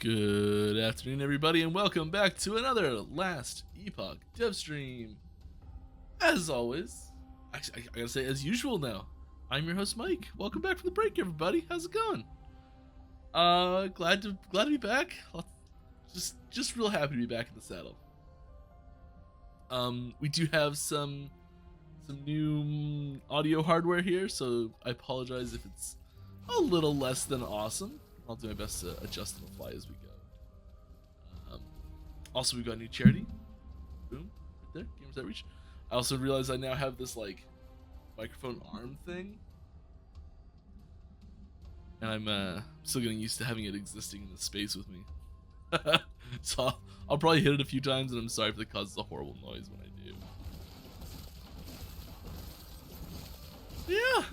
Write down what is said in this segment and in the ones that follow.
Good afternoon, everybody, and welcome back to another Last Epoch dev stream. As always, I gotta say, as usual now, I'm your host, Mike. Welcome back from the break, everybody. How's it going? Glad to be back. Just real happy to be back in the saddle. We do have some new audio hardware here, so I apologize if it's a little less than awesome. I'll do my best to adjust on the fly as we go. Also, we've got a new charity. Boom, right there, Gamers Outreach. I also realized I now have this like microphone arm thing, and I'm still getting used to having it existing in the space with me. So I'll probably hit it a few times, and I'm sorry if it causes a horrible noise when I do. But yeah,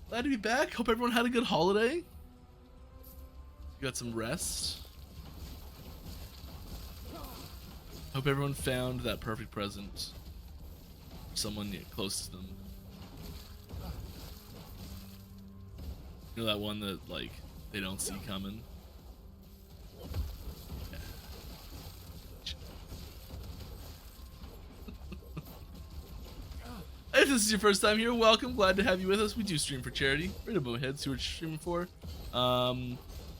glad to be back. Hope everyone had a good holiday. Got some rest. Hope everyone found that perfect present for someone close to them. You know, that one that like they don't see coming. Yeah. If this is your first time here, welcome. Glad to have you with us. We do stream for charity. Right above my head, see what you're streaming for.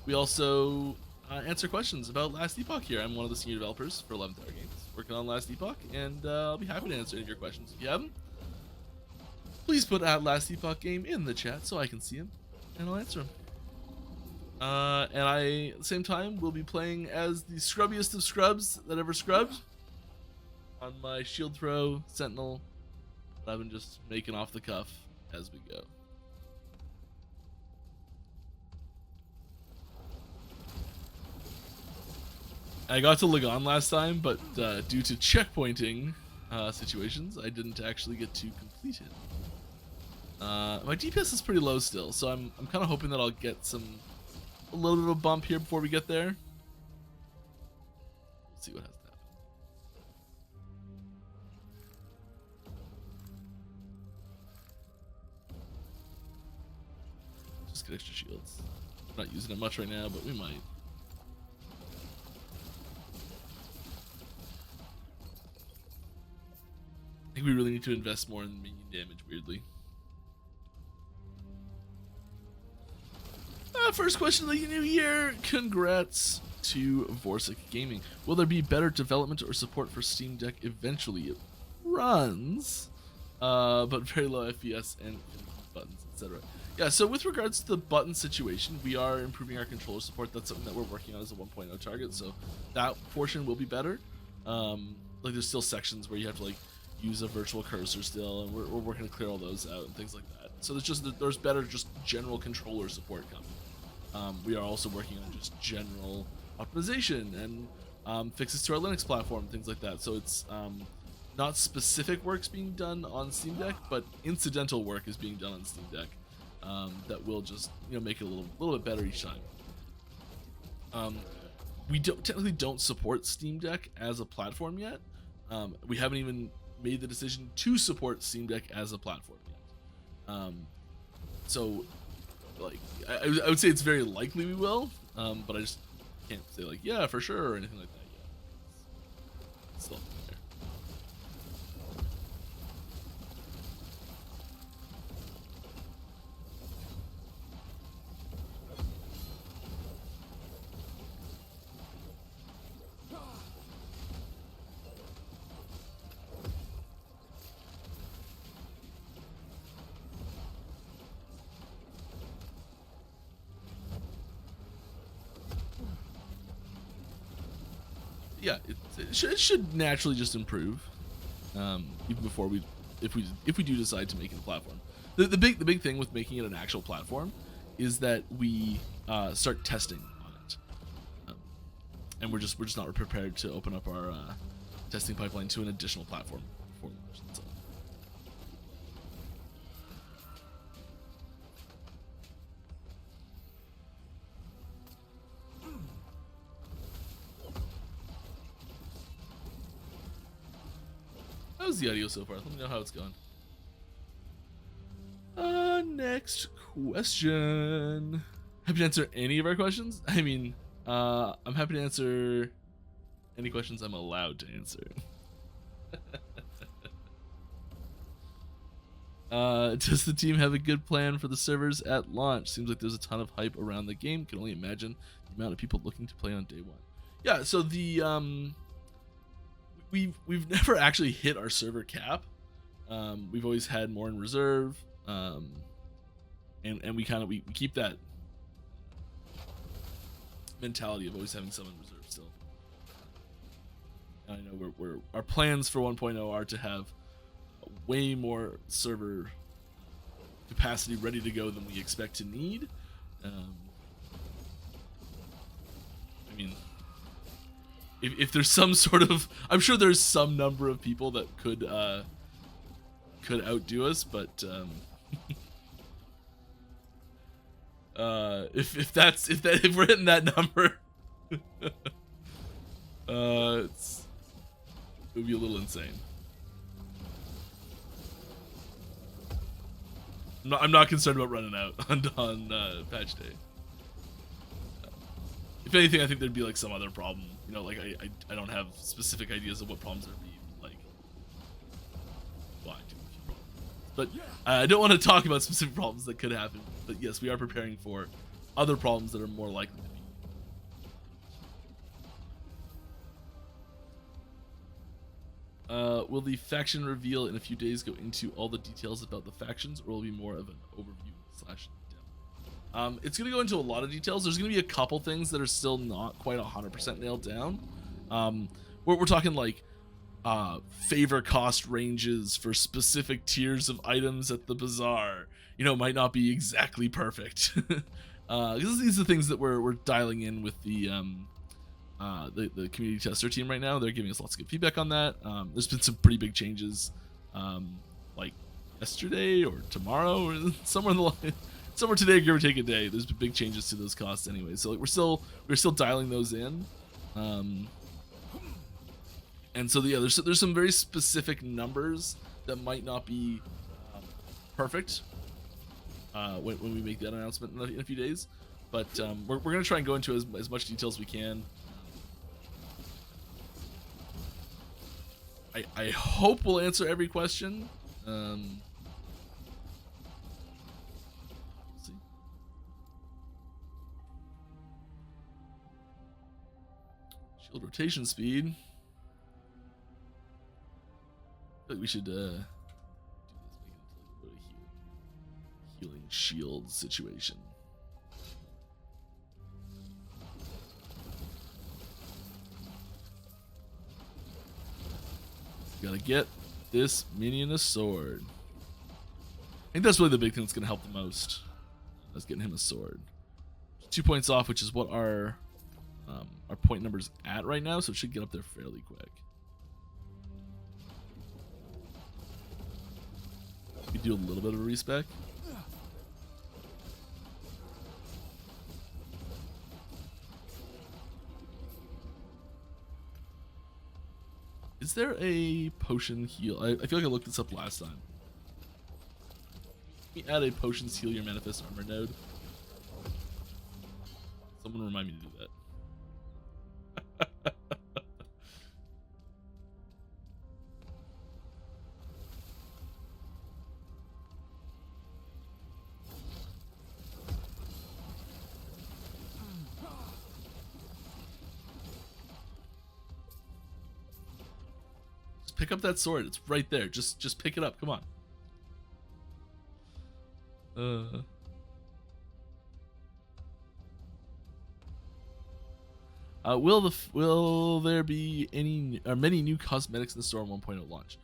We also answer questions about Last Epoch here. I'm one of the senior developers for 11th Hour Games, working on Last Epoch, and I'll be happy to answer any of your questions if you have them. Please put Last Epoch game in the chat so I can see them, and I'll answer them. And I, at the same time, will be playing as the scrubbiest of scrubs that ever scrubbed on my shield throw sentinel that I've been just making off the cuff as we go. I got to Lagon last time, but due to checkpointing situations, I didn't actually get to complete it. My DPS is pretty low still, so I'm kind of hoping that I'll get a little bit of a bump here before we get there. We'll see what has to happen. Just get extra shields. I'm not using it much right now, but we might. I think we really need to invest more in minion damage, weirdly. First question of the new year. Congrats to Vorsic Gaming. Will there be better development or support for Steam Deck eventually? It runs, but very low FPS and buttons, etc. Yeah, so with regards to the button situation, we are improving our controller support. That's something that we're working on as a 1.0 target, so that portion will be better. Like there's still sections where you have to like use a virtual cursor still, and we're working to clear all those out and things like that. So there's better just general controller support coming. We are also working on just general optimization and fixes to our Linux platform, things like that. So it's not specific works being done on Steam Deck, but incidental work is being done on Steam Deck that will just make it a little bit better each time. We technically don't support Steam Deck as a platform yet. We haven't even made the decision to support Steam Deck as a platform yet. So like I would say it's very likely we will, but I just can't say like yeah for sure or anything like that yet. It's still there. Yeah, it should naturally just improve, even before if we do decide to make it a platform. The big thing with making it an actual platform is that we start testing on it, and we're just not prepared to open up our testing pipeline to an additional platform before launch. So. How's the audio so far? Let me know how it's going. Next question. Happy to answer any of our questions. I mean, I'm happy to answer any questions I'm allowed to answer. Does the team have a good plan for the servers at launch? Seems like there's a ton of hype around the game. Can only imagine the amount of people looking to play on day one. Yeah, so the we've never actually hit our server cap. We've always had more in reserve, and we keep that mentality of always having some in reserve still. I know our plans for 1.0 are to have way more server capacity ready to go than we expect to need. I mean, if there's some sort of, I'm sure there's some number of people that could outdo us, but if we're hitting that number, it would be a little insane. I'm not concerned about running out on patch day. If anything, I think there'd be like some other problem. You know, like I don't have specific ideas of what problems there'd be. Like, well, I do a few problems, but I don't want to talk about specific problems that could happen. But yes, we are preparing for other problems that are more likely to be. Will the faction reveal in a few days go into all the details about the factions, or will it be more of an overview/demo? It's going to go into a lot of details. There's going to be a couple things that are still not quite 100% nailed down. We're talking like favor cost ranges for specific tiers of items at the bazaar. You know, might not be exactly perfect. Because these are the things that we're dialing in with the community tester team right now. They're giving us lots of good feedback on that. There's been some pretty big changes, like yesterday or tomorrow or somewhere in the line, somewhere today, give or take a day. There's been big changes to those costs anyway. So like we're still dialing those in. And so yeah, there's some very specific numbers that might not be perfect when we make that announcement in a few days. But we're gonna try and go into as much detail as we can. I hope we'll answer every question. We'll see. Shield rotation speed. I feel like we should do this, make it into a healing shield situation. Gotta get this minion a sword. I think that's really the big thing that's gonna help the most. That's getting him a sword. 2 points off, which is what our point number's at right now, so it should get up there fairly quick. We do a little bit of a respec. Is there a potion heal? I feel like I looked this up last time. Let me add a potions heal your manifest armor node. Someone remind me to do that. Pick up that sword. It's right there. Just pick it up. Come on. Will there be any or many new cosmetics in the store on 1.0 launch?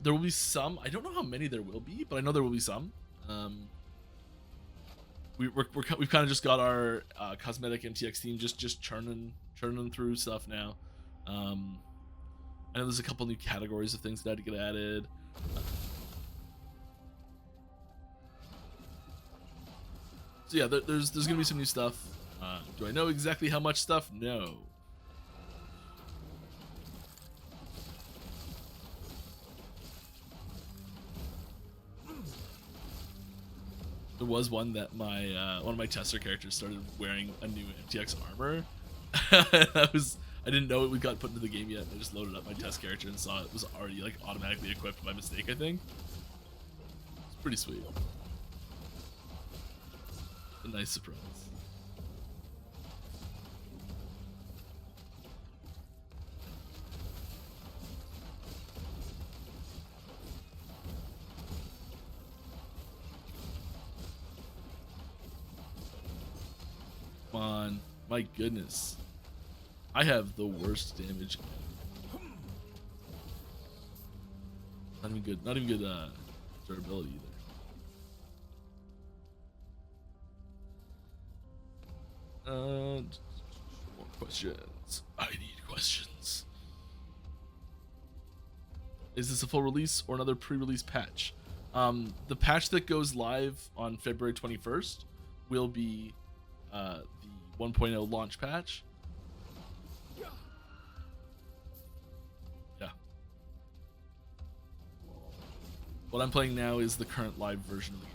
There will be some. I don't know how many there will be, but I know there will be some. We've kind of just got our cosmetic MTX team just churning through stuff now. I know there's a couple new categories of things that had to get added. So yeah, there's gonna be some new stuff. Do I know exactly how much stuff? No. There was one that my one of my tester characters started wearing a new MTX armor, I didn't know it got put into the game yet. I just loaded up my test character and saw it was already like automatically equipped by mistake, I think. It's pretty sweet. A nice surprise. Come on. My goodness. I have the worst damage. Not even good. Not even good durability either. More questions. I need questions. Is this a full release or another pre-release patch? The patch that goes live on February 21st will be the 1.0 launch patch. Yeah. What I'm playing now is the current live version of the game.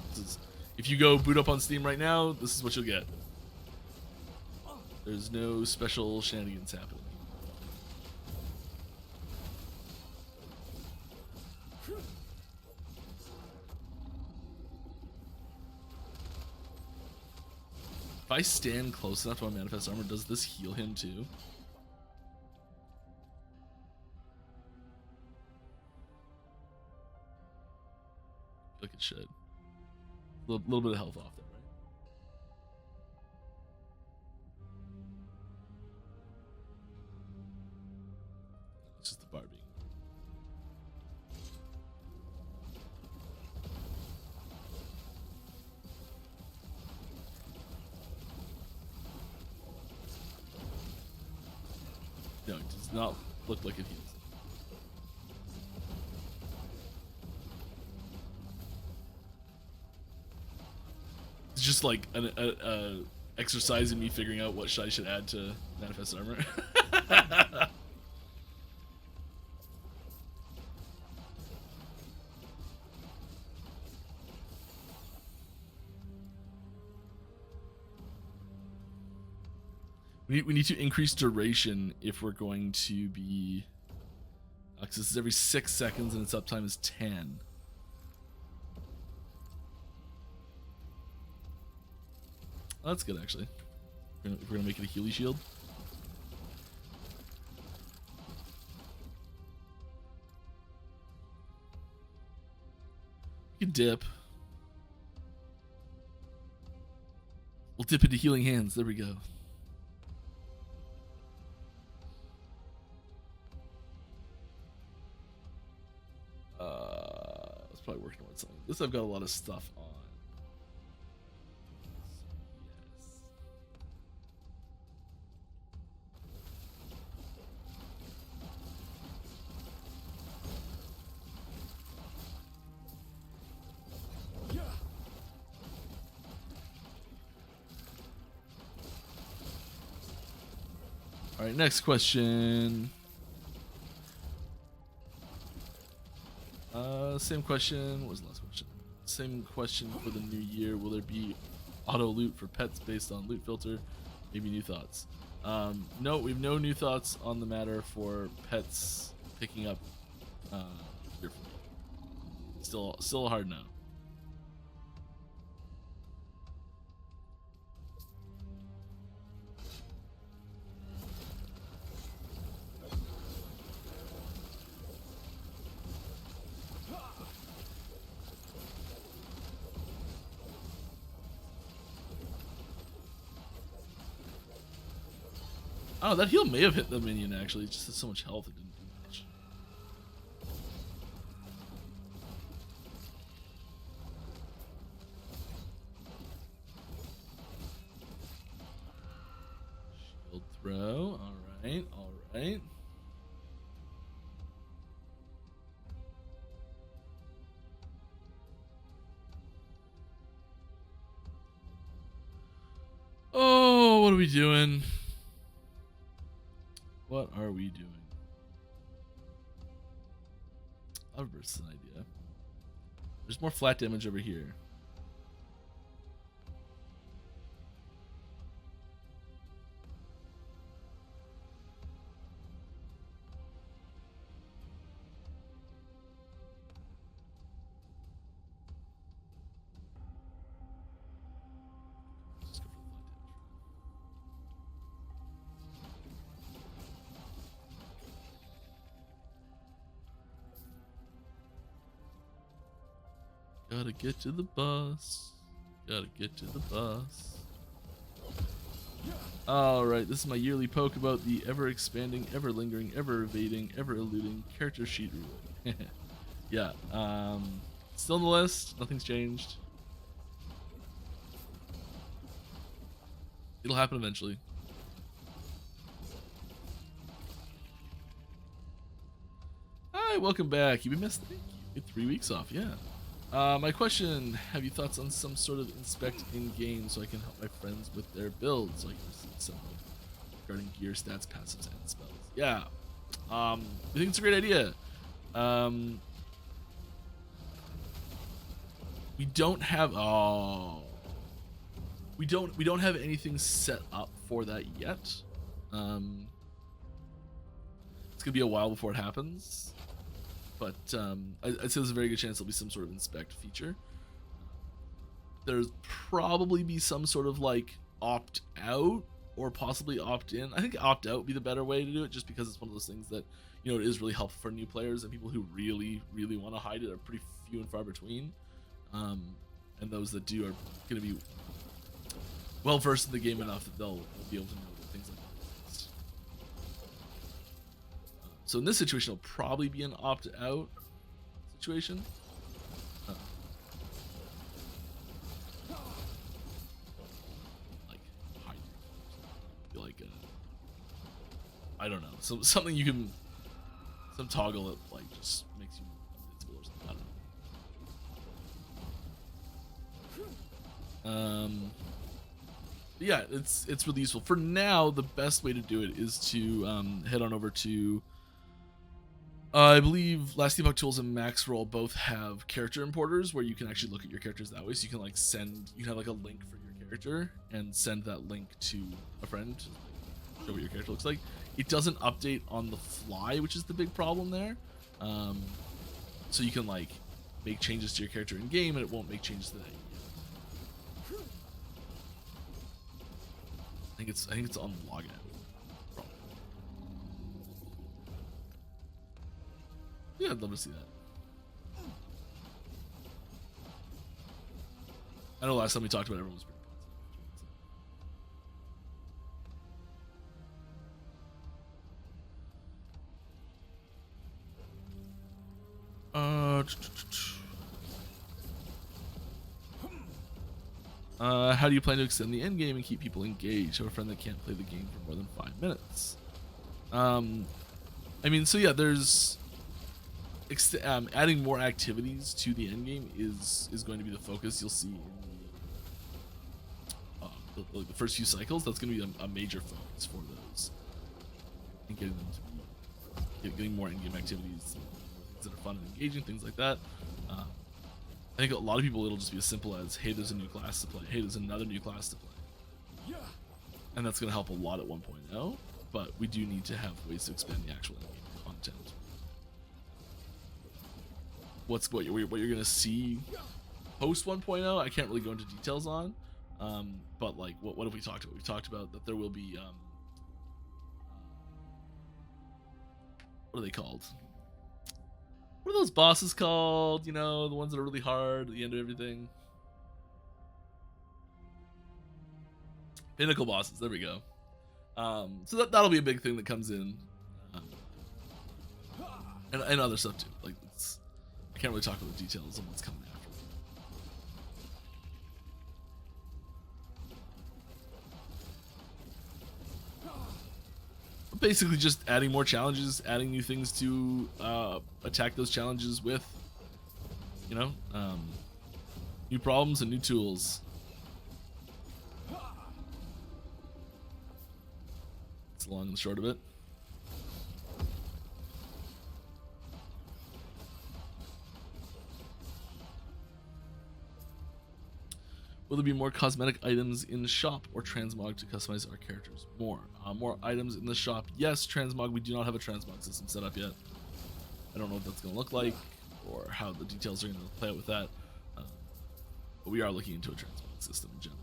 This is, if you go boot up on Steam right now, this is what you'll get. There's no special shenanigans happening. If I stand close enough to my manifest armor, does this heal him too? I feel like it should. A little bit of health off there, right? It's just the bar being. No, it does not look like it heals. It's just like an exercise in me figuring out what I should add to manifest armor. We need to increase duration if we're going to be... Because this is every 6 seconds and its uptime is 10. Oh, that's good, actually. We're gonna make it a Healy shield. You can dip. We'll dip into healing hands. There we go. It's probably working towards something. This I've got a lot of stuff on. Yes. All right, next question. Same question. What was the last question? Same question for the new year. Will there be auto loot for pets based on loot filter? Maybe new thoughts. No, we have no new thoughts on the matter for pets picking up. Still a hard no. Oh, that heal may have hit the minion actually. It just had so much health it didn't do much. Shield throw. Alright, alright. Oh, what are we doing? What are we doing? I'll reverse an idea. There's more flat damage over here. Gotta get to the bus. Gotta get to the bus. Alright, this is my yearly poke about the ever-expanding, ever-lingering, ever-evading, ever-eluding character sheet rule. Yeah, still on the list. Nothing's changed. It'll happen eventually. Hi, welcome back. You've been missed. Thank you. 3 weeks off, yeah. My question, have you thoughts on some sort of inspect in-game so I can help my friends with their builds? So I can see some regarding gear, stats, passives, and spells. Yeah. I think it's a great idea. We don't have we don't have anything set up for that yet. It's gonna be a while before it happens. But I'd say there's a very good chance there'll be some sort of inspect feature. There's probably be some sort of like opt out or possibly opt in. I think opt out would be the better way to do it, just because it's one of those things that, you know, it is really helpful for new players, and people who really want to hide it are pretty few and far between. And those that do are going to be well versed in the game enough that they'll be able to know things like that. So in this situation, it'll probably be an opt-out situation. Like hide, like I don't know, something you can, some toggle that like just makes you invincible or something. I don't know. Yeah, it's really useful. For now, the best way to do it is to head on over to. I believe Last Epoch Tools and Max Roll both have character importers where you can actually look at your characters that way. So you can like you can have like a link for your character and send that link to a friend to show what your character looks like. It doesn't update on the fly, which is the big problem there. So you can like make changes to your character in game, and it won't make changes to that. I think it's on login. Yeah, I'd love to see that. I know last time we talked about it, everyone was pretty positive. How do you plan to extend the end game and keep people engaged? I have a friend that can't play the game for more than 5 minutes. I mean, so yeah, there's adding more activities to the end game is going to be the focus. You'll see in the first few cycles. That's going to be a major focus for those, and getting them to getting more in-game activities, things that are fun and engaging, things like that. I think a lot of people, it'll just be as simple as, hey, there's a new class to play. Hey, there's another new class to play. Yeah. And that's going to help a lot at 1.0, but we do need to have ways to expand the actual in-game content. What you're going to see post 1.0, I can't really go into details on. But like, what have we talked about? We've talked about that there will be, what are they called? What are those bosses called? You know, the ones that are really hard at the end of everything. Pinnacle bosses. There we go. So that'll be a big thing that comes in, and other stuff too. Like, I can't really talk about the details of what's coming after. Basically just adding more challenges, adding new things to attack those challenges with, you know, new problems and new tools. That's the long and the short of it. Will there be more cosmetic items in the shop or transmog to customize our characters more? More items in the shop. Yes, transmog. We do not have a transmog system set up yet. I don't know what that's going to look like or how the details are going to play out with that. But we are looking into a transmog system in general.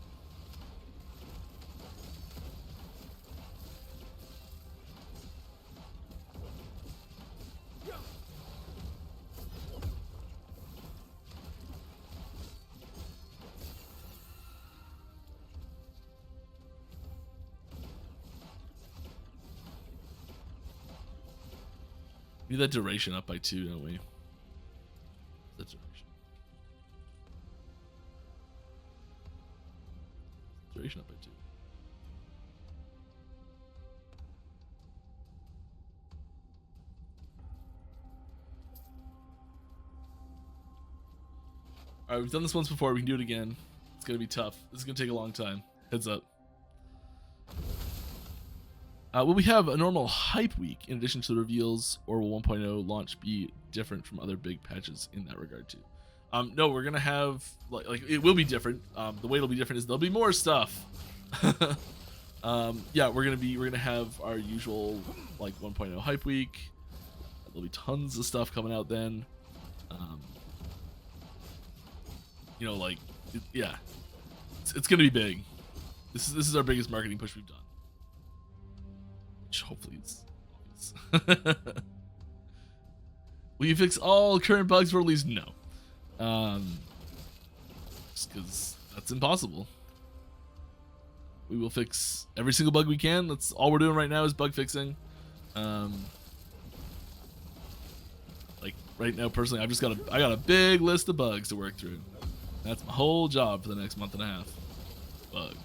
We need that duration up by 2, don't we? That duration. Duration up by 2. Alright, we've done this once before. We can do it again. It's gonna be tough. This is gonna take a long time. Heads up. Will we have a normal hype week in addition to the reveals, or will 1.0 launch be different from other big patches in that regard too? No, we're gonna have like it will be different. The way it'll be different is there'll be more stuff. Yeah, we're gonna have our usual like 1.0 hype week. There'll be tons of stuff coming out then. You know, like yeah, it's gonna be big. This is our biggest marketing push we've done. Which hopefully it's. Will you fix all current bugs for release? No. Just because that's impossible. We will fix every single bug we can. That's all we're doing right now is bug fixing. Like right now, personally, I got a big list of bugs to work through. That's my whole job for the next month and a half. Bugs.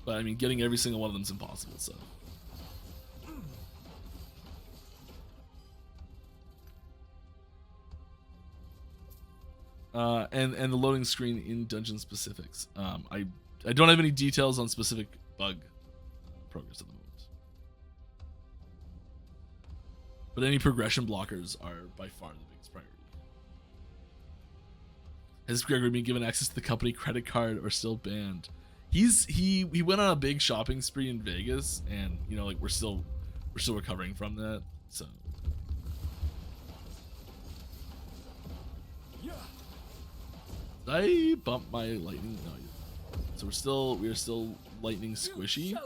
But I mean, getting every single one of them is impossible, so. And the loading screen in dungeon specifics. I don't have any details on specific bug progress at the moment. But any progression blockers are by far the biggest priority. Has Gregory been given access to the company credit card or still banned? He went on a big shopping spree in Vegas, and you know, like we're still recovering from that. So did I bump my lightning? No. So we are still lightning squishy.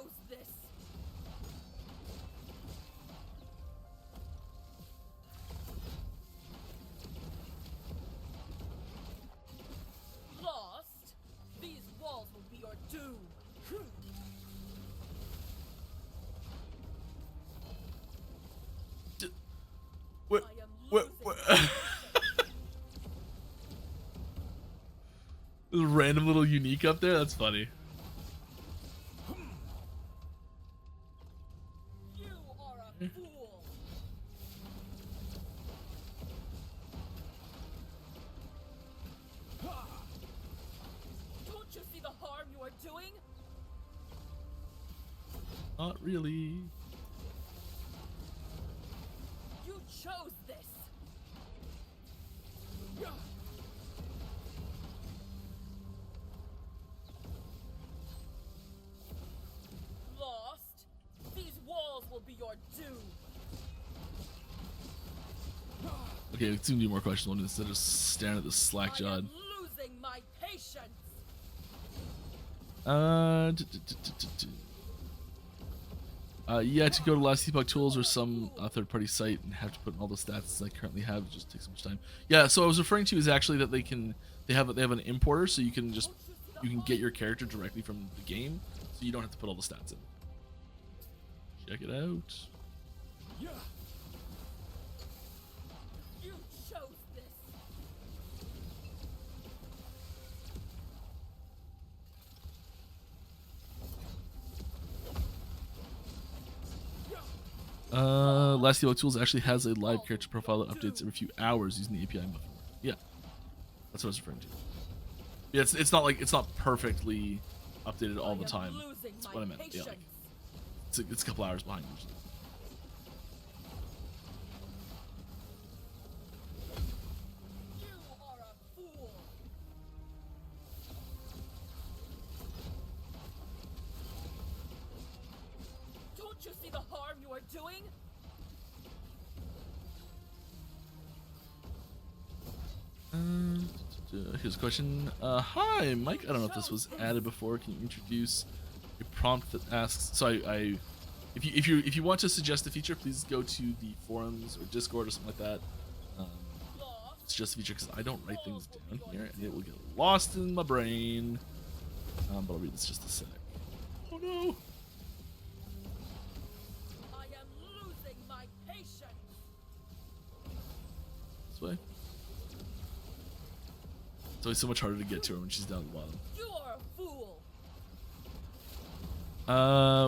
Random little unique up there. That's funny. You are a fool. Don't you see the harm you are doing? Not really. You chose this. Lost. These walls will be your doom. Okay, let's do more questions instead of staring at this slack jawed. Losing my patience. Yeah, to go to Last Epoch Tools or some third-party site and have to put in all the stats I currently have, it just takes so much time. Yeah, so I was referring to is actually that they have an importer, so you can get your character directly from the game, so you don't have to put all the stats in. Check it out. You chose this. Last Epoch Tools actually has a live character profile that updates every few hours using the API buffer. Yeah, that's what I was referring to. Yeah, it's not perfectly updated all the time. That's what I meant. Yeah, like, it's a couple hours behind usually. You are a fool. Don't you see the harm you are doing? Here's a question. Hi, Mike. I don't know if this was added before. Can you introduce a prompt that asks? So if you want to suggest a feature, please go to the forums or Discord or something like that. Suggest a feature because I don't write things down here and it will get lost in my brain. But I'll read this just a sec. Oh no! I am losing my patience. This way. It's always so much harder to get to her when she's down at the bottom. You are a fool.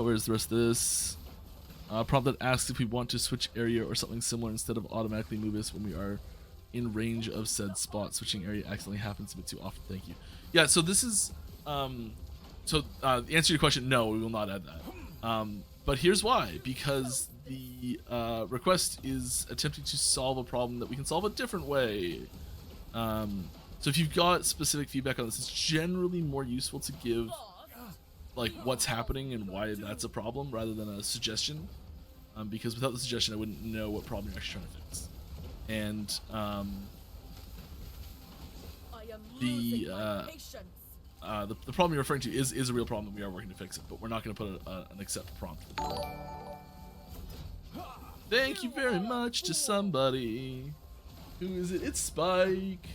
Where's the rest of this? Prompt that asks if we want to switch area or something similar instead of automatically move us when we are in range of said spot. Switching area accidentally happens a bit too often. Thank you. Yeah, so this is the answer to your question, no, we will not add that. But here's why. Because the request is attempting to solve a problem that we can solve a different way. So if you've got specific feedback on this, it's generally more useful to give like what's happening and why that's a problem rather than a suggestion, because without the suggestion I wouldn't know what problem you're actually trying to fix. And the problem you're referring to is a real problem, and we are working to fix it, but we're not going to put an accept prompt. Thank you very much to somebody. Who is it? It's Spike.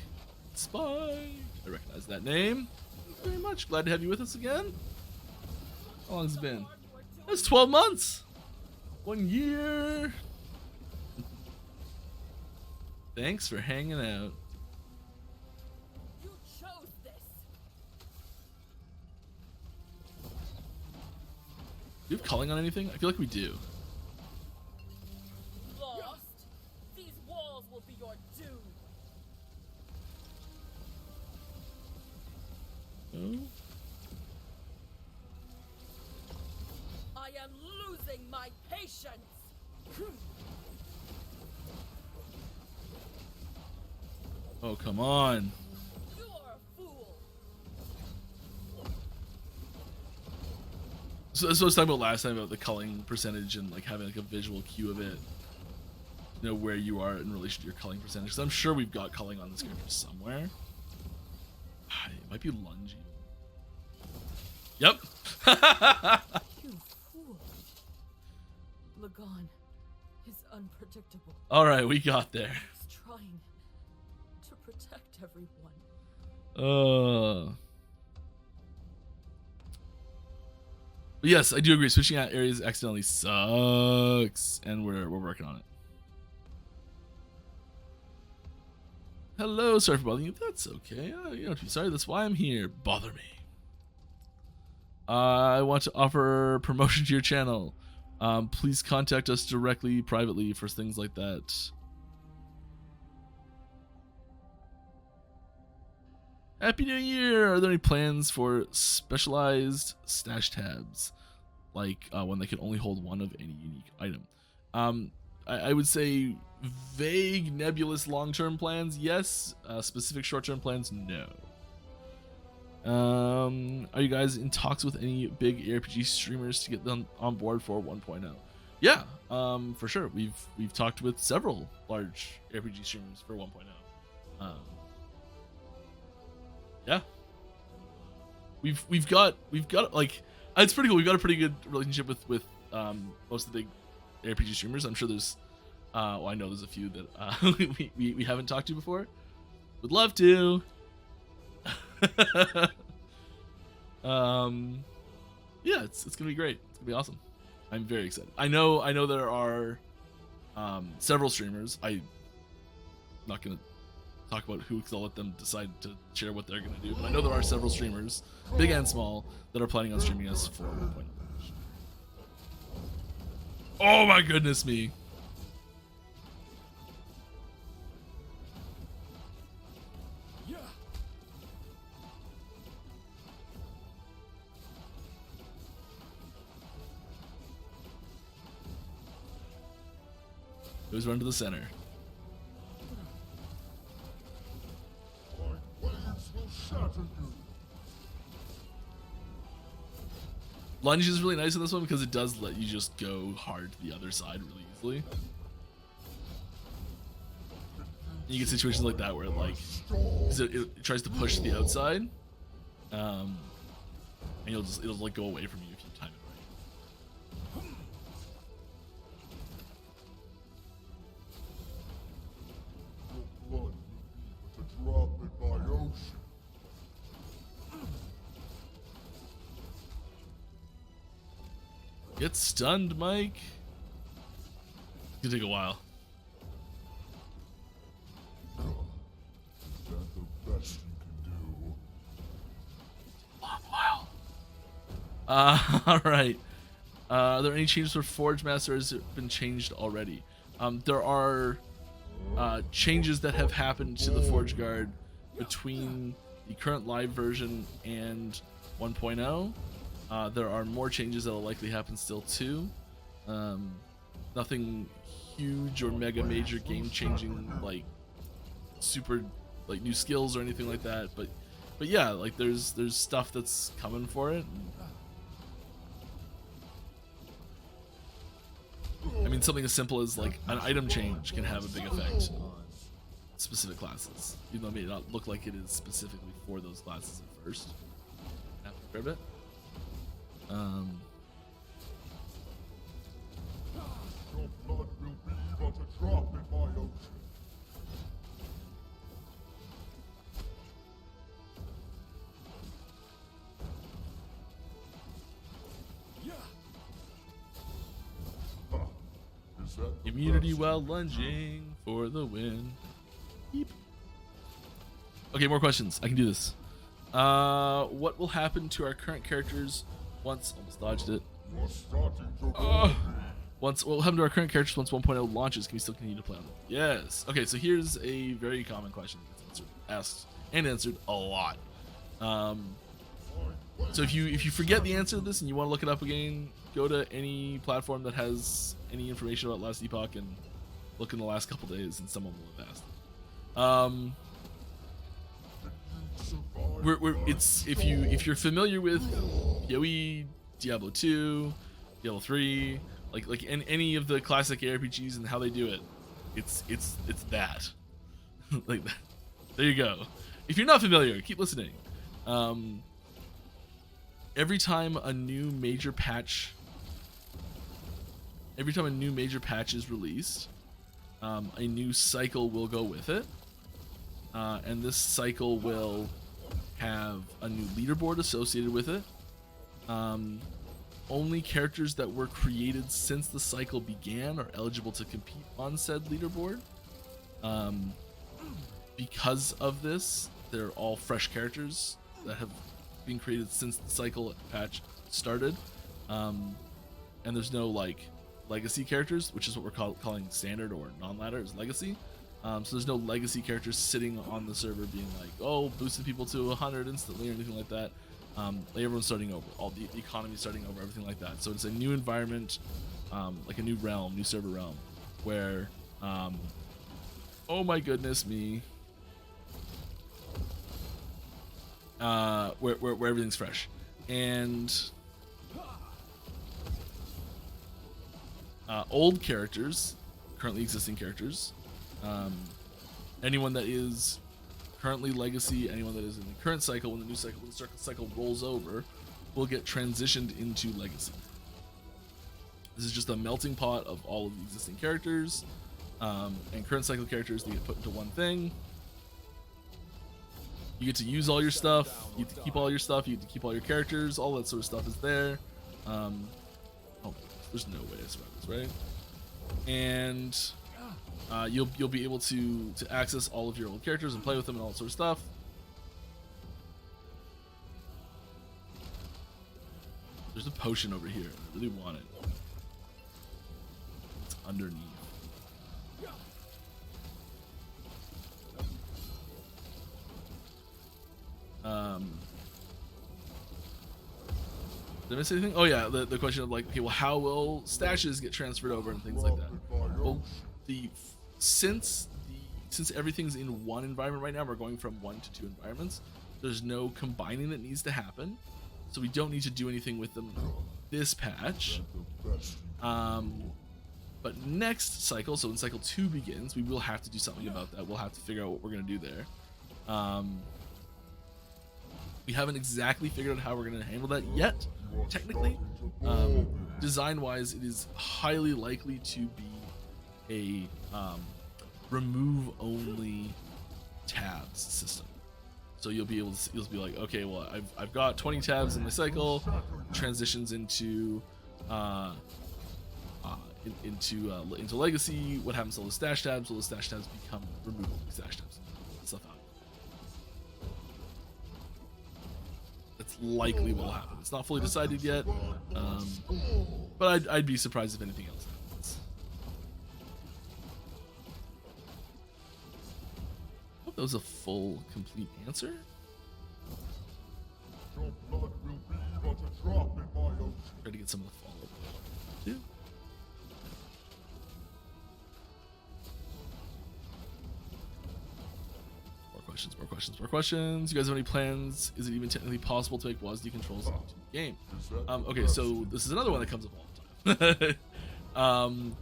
Spike. I recognize that name. Thank you very much. Glad to have you with us again. How long has it been? It's 12 months. 1 year. Thanks for hanging out. You chose this. Do we have calling on anything? I feel like we do. Lost. These walls will be your doom. Oh. I am losing my patience. Oh, come on. You are a fool. So that's what I was talking about last time about the culling percentage and like having like a visual cue of it. You know, where you are in relation to your culling percentage. Because I'm sure we've got culling on this character somewhere. It might be lungy. Yep. You fool. Lagon is unpredictable. All right, we got there. He's trying to protect everyone. But yes, I do agree. Switching out areas accidentally sucks, and we're working on it. Hello, sorry for bothering you. That's okay. You don't have to be sorry. That's why I'm here. Bother me. I want to offer promotion to your channel. Please contact us directly, privately, for things like that. Happy New Year! Are there any plans for specialized stash tabs? Like one that can only hold one of any unique item? I would say vague, nebulous long-term plans, yes. Specific short-term plans, no. Are you guys in talks with any big ARPG streamers to get them on board for 1.0? Yeah, for sure. We've talked with several large RPG streamers for 1.0. Yeah, we've got like, it's pretty cool. We've got a pretty good relationship with most of the big RPG streamers. I'm sure there's well, I know there's a few that we haven't talked to before. Would love to. Yeah, it's gonna be great. It's gonna be awesome. I'm very excited. I know there are several streamers. I'm not gonna talk about who, because I'll let them decide to share what they're gonna do. But I know there are several streamers, big and small, that are planning on streaming us for 1.0. Oh my goodness me. Always run to the center. Lunge is really nice in this one because it does let you just go hard to the other side really easily. You get situations like that where it, like, it tries to push to the outside, and it'll like go away from you if you time it right. Blood would be but a drop in my ocean. Get stunned, Mike. It's gonna take a while. Is that the best you can do? Long while. All right. Are there any changes for Forge Master? Has it been changed already? There are changes that have happened to the Forge Guard between the current live version and 1.0. There are more changes that will likely happen still too. Nothing huge or mega major game changing, like super like new skills or anything like that. But yeah, like there's stuff that's coming for it. I mean, something as simple as like an item change can have a big effect on specific classes, even though it may not look like it is specifically for those classes at first. After a fair bit. Your blood will be but a drop in my ocean. Is that the Immunity best? while lunging for the win. Beep. Okay, more questions. I can do this. What will happen to our current characters once... Almost dodged it. You're starting to go me. What will happen to our current characters once 1.0 launches? Can we still continue to play on them? Yes. Okay, so here's a very common question that's asked and answered a lot. So if you forget the answer to this and you want to look it up again, go to any platform that has any information about Last Epoch and look in the last couple days, and someone will have asked. It's if you're familiar with PoE, Diablo 2, Diablo 3, like any of the classic ARPGs and how they do it, it's that. Like that. There you go. If you're not familiar, keep listening. Every time a new major patch is released, a new cycle will go with it, and this cycle will have a new leaderboard associated with it. Only characters that were created since the cycle began are eligible to compete on said leaderboard. Because of this, they're all fresh characters that have been created since the cycle patch started, and there's no like legacy characters, which is what we're calling standard or non-ladder is legacy. So there's no legacy characters sitting on the server being like, oh, boosting people to 100 instantly or anything like that. Like everyone's starting over, all the economy starting over, everything like that. So it's a new environment, like a new realm, new server realm, where oh my goodness me, where everything's fresh. And old characters, currently existing characters, anyone that is currently legacy, anyone that is in the current cycle, when the cycle rolls over, will get transitioned into legacy. This is just a melting pot of all of the existing characters, and current cycle characters. They get put into one thing. You get to use all your stuff, you get to keep all your stuff, you get to keep all your characters, all that sort of stuff is there. Oh, there's no way to survive this, right? And you'll be able to access all of your old characters and play with them and all that sort of stuff. There's a potion over here. I really want it. It's underneath. Did I miss anything? Oh yeah, the question of like, okay, well, how will stashes get transferred over and things like that? Well, since everything's in one environment right now, we're going from 1 to 2 environments. There's no combining that needs to happen, so we don't need to do anything with them this patch. But next cycle, so when cycle 2 begins, we will have to do something about that. We'll have to figure out what we're gonna do there. We haven't exactly figured out how we're gonna handle that yet, technically. Design-wise, it is highly likely to be a remove-only tabs system. So you'll be like, okay, well, I've got 20 tabs in my cycle, transitions into into Legacy. What happens to all the stash tabs? Will the stash tabs become removable stash tabs? Stuff out. That's likely what will happen. It's not fully decided yet, but I'd be surprised if anything else happens. Hope that was a full, complete answer. Your blood will be but a drop in my ocean. Try to get some of the follow-up. Yeah. More questions. You guys have any plans? Is it even technically possible to make WASD controls into the game? Okay, so this is another one that comes up all the time.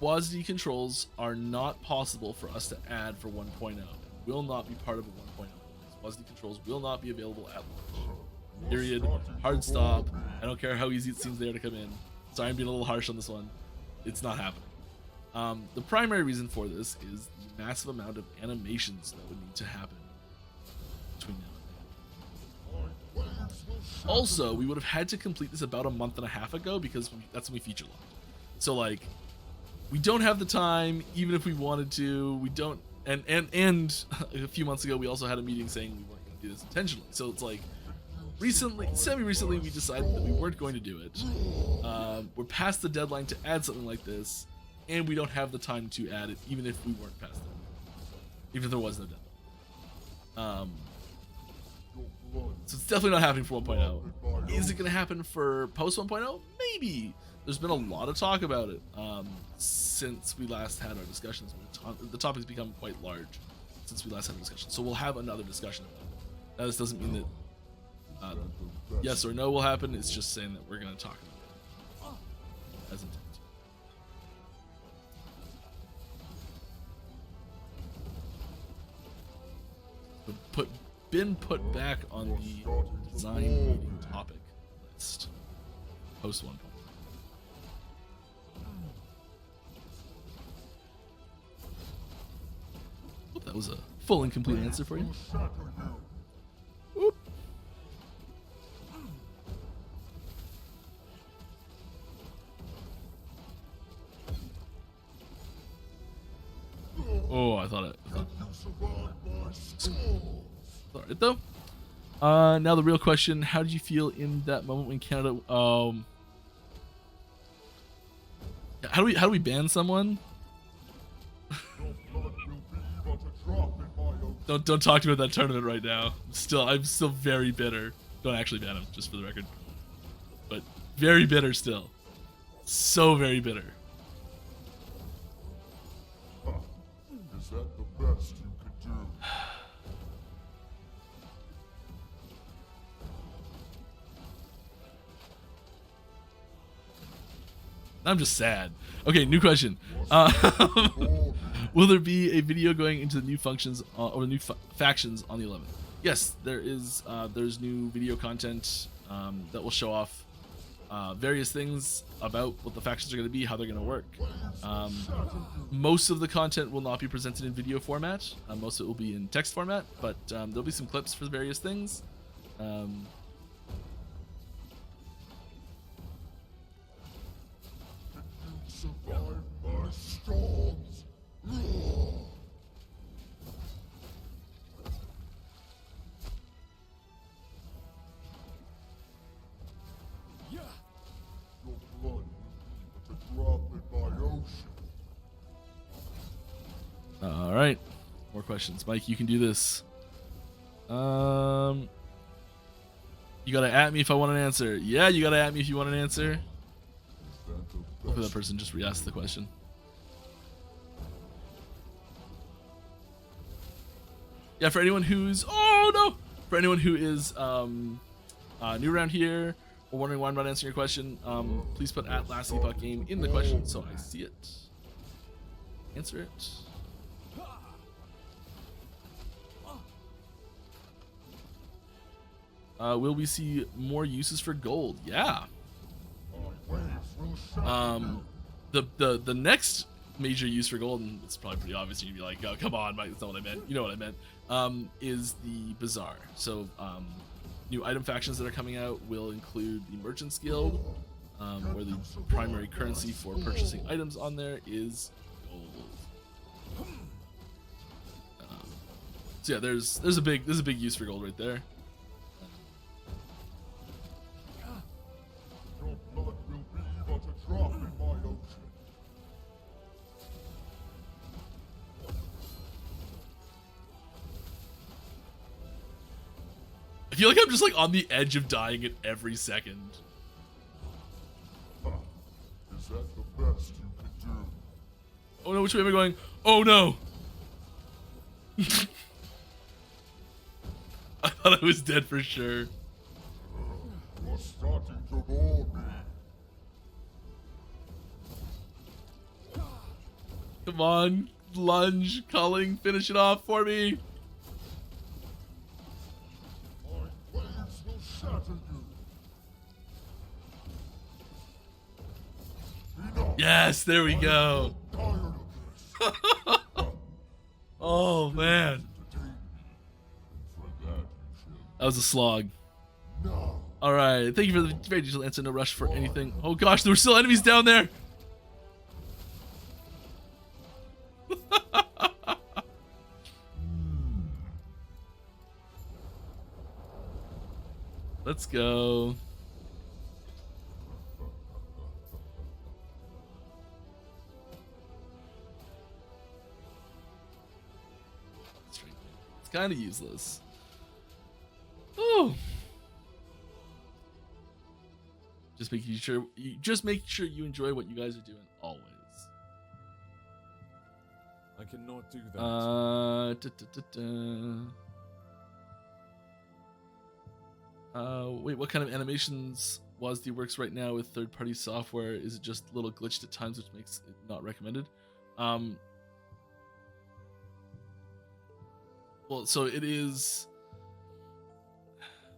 WASD controls are not possible for us to add for 1.0. Will not be part of a 1.0. WASD controls will not be available at launch. Period. Hard stop. I don't care how easy it seems there to come in. Sorry, I'm being a little harsh on this one. It's not happening. The primary reason for this is the massive amount of animations that would need to happen between now and then. Also, we would have had to complete this about a month and a half ago because that's when we feature locked. So like, we don't have the time, even if we wanted to. We don't. And a few months ago, we also had a meeting saying we weren't going to do this intentionally. So it's like, semi-recently, we decided that we weren't going to do it. We're past the deadline to add something like this, and we don't have the time to add it, even if we weren't past it, even if there was no deadline. So it's definitely not happening for 1.0. Is it going to happen for post 1.0? Maybe. There's been a lot of talk about it since we last had our discussions. The topic's become quite large since we last had a discussion. So we'll have another discussion about it. Now, this doesn't mean that yes or no will happen. It's just saying that we're going to talk about it as intent. Been put back on the design meeting topic list post 1.0. Hope that was a full and complete answer for you. Oop. Oh, I thought it. Alright though. Now the real question: how did you feel in that moment when Canada? How do we ban someone? Don't talk to me about that tournament right now. I'm still very bitter. Don't actually ban him, just for the record. But very bitter still. So very bitter. Is that the best you could do? I'm just sad. Okay, new question. Will there be a video going into the new functions or new factions on the 11th? Yes, there is. There's new video content that will show off various things about what the factions are going to be, how they're going to work. Most of the content will not be presented in video format. Most of it will be in text format, but there'll be some clips for various things. Survive my storms. Yeah. Your blood will be but a drop in my ocean. All right, more questions. Mike, you can do this. You gotta at me if I want an answer. Yeah, you gotta at me if you want an answer. Hopefully that person just re-asked the question. Yeah, for anyone who's for anyone who is new around here or wondering why I'm not answering your question, please put at Last Epoch Game in the question so I see it. Answer it. Will we see more uses for gold? Yeah. The next major use for gold, and it's probably pretty obvious, you'd be like, oh, come on, Mike, that's not what I meant. You know what I meant. Is the Bazaar. So new item factions that are coming out will include the Merchants Guild, where the primary currency for purchasing items on there is gold. So yeah, there's a big use for gold right there. Your blood will be but a drop in my ocean. I feel like I'm just like on the edge of dying at every second. Is that the best you can do? Oh no, which way am I going? Oh no! I thought I was dead for sure. You're starting to bore me. Come on, lunge, culling, finish it off for me. My waves will shatter you. Enough. Yes, there we go. I'm tired of this. Oh man, For that you shall that was a slog. know. All right, thank you for the very detailed answer. No rush for anything. Oh gosh, there were still enemies down there. Let's go. It's kind of useless. Oh. Just make sure you enjoy what you guys are doing always. I cannot do that. Wait, what kind of animations WASD works right now with third-party software? Is it just a little glitched at times, which makes it not recommended? Well, so it is.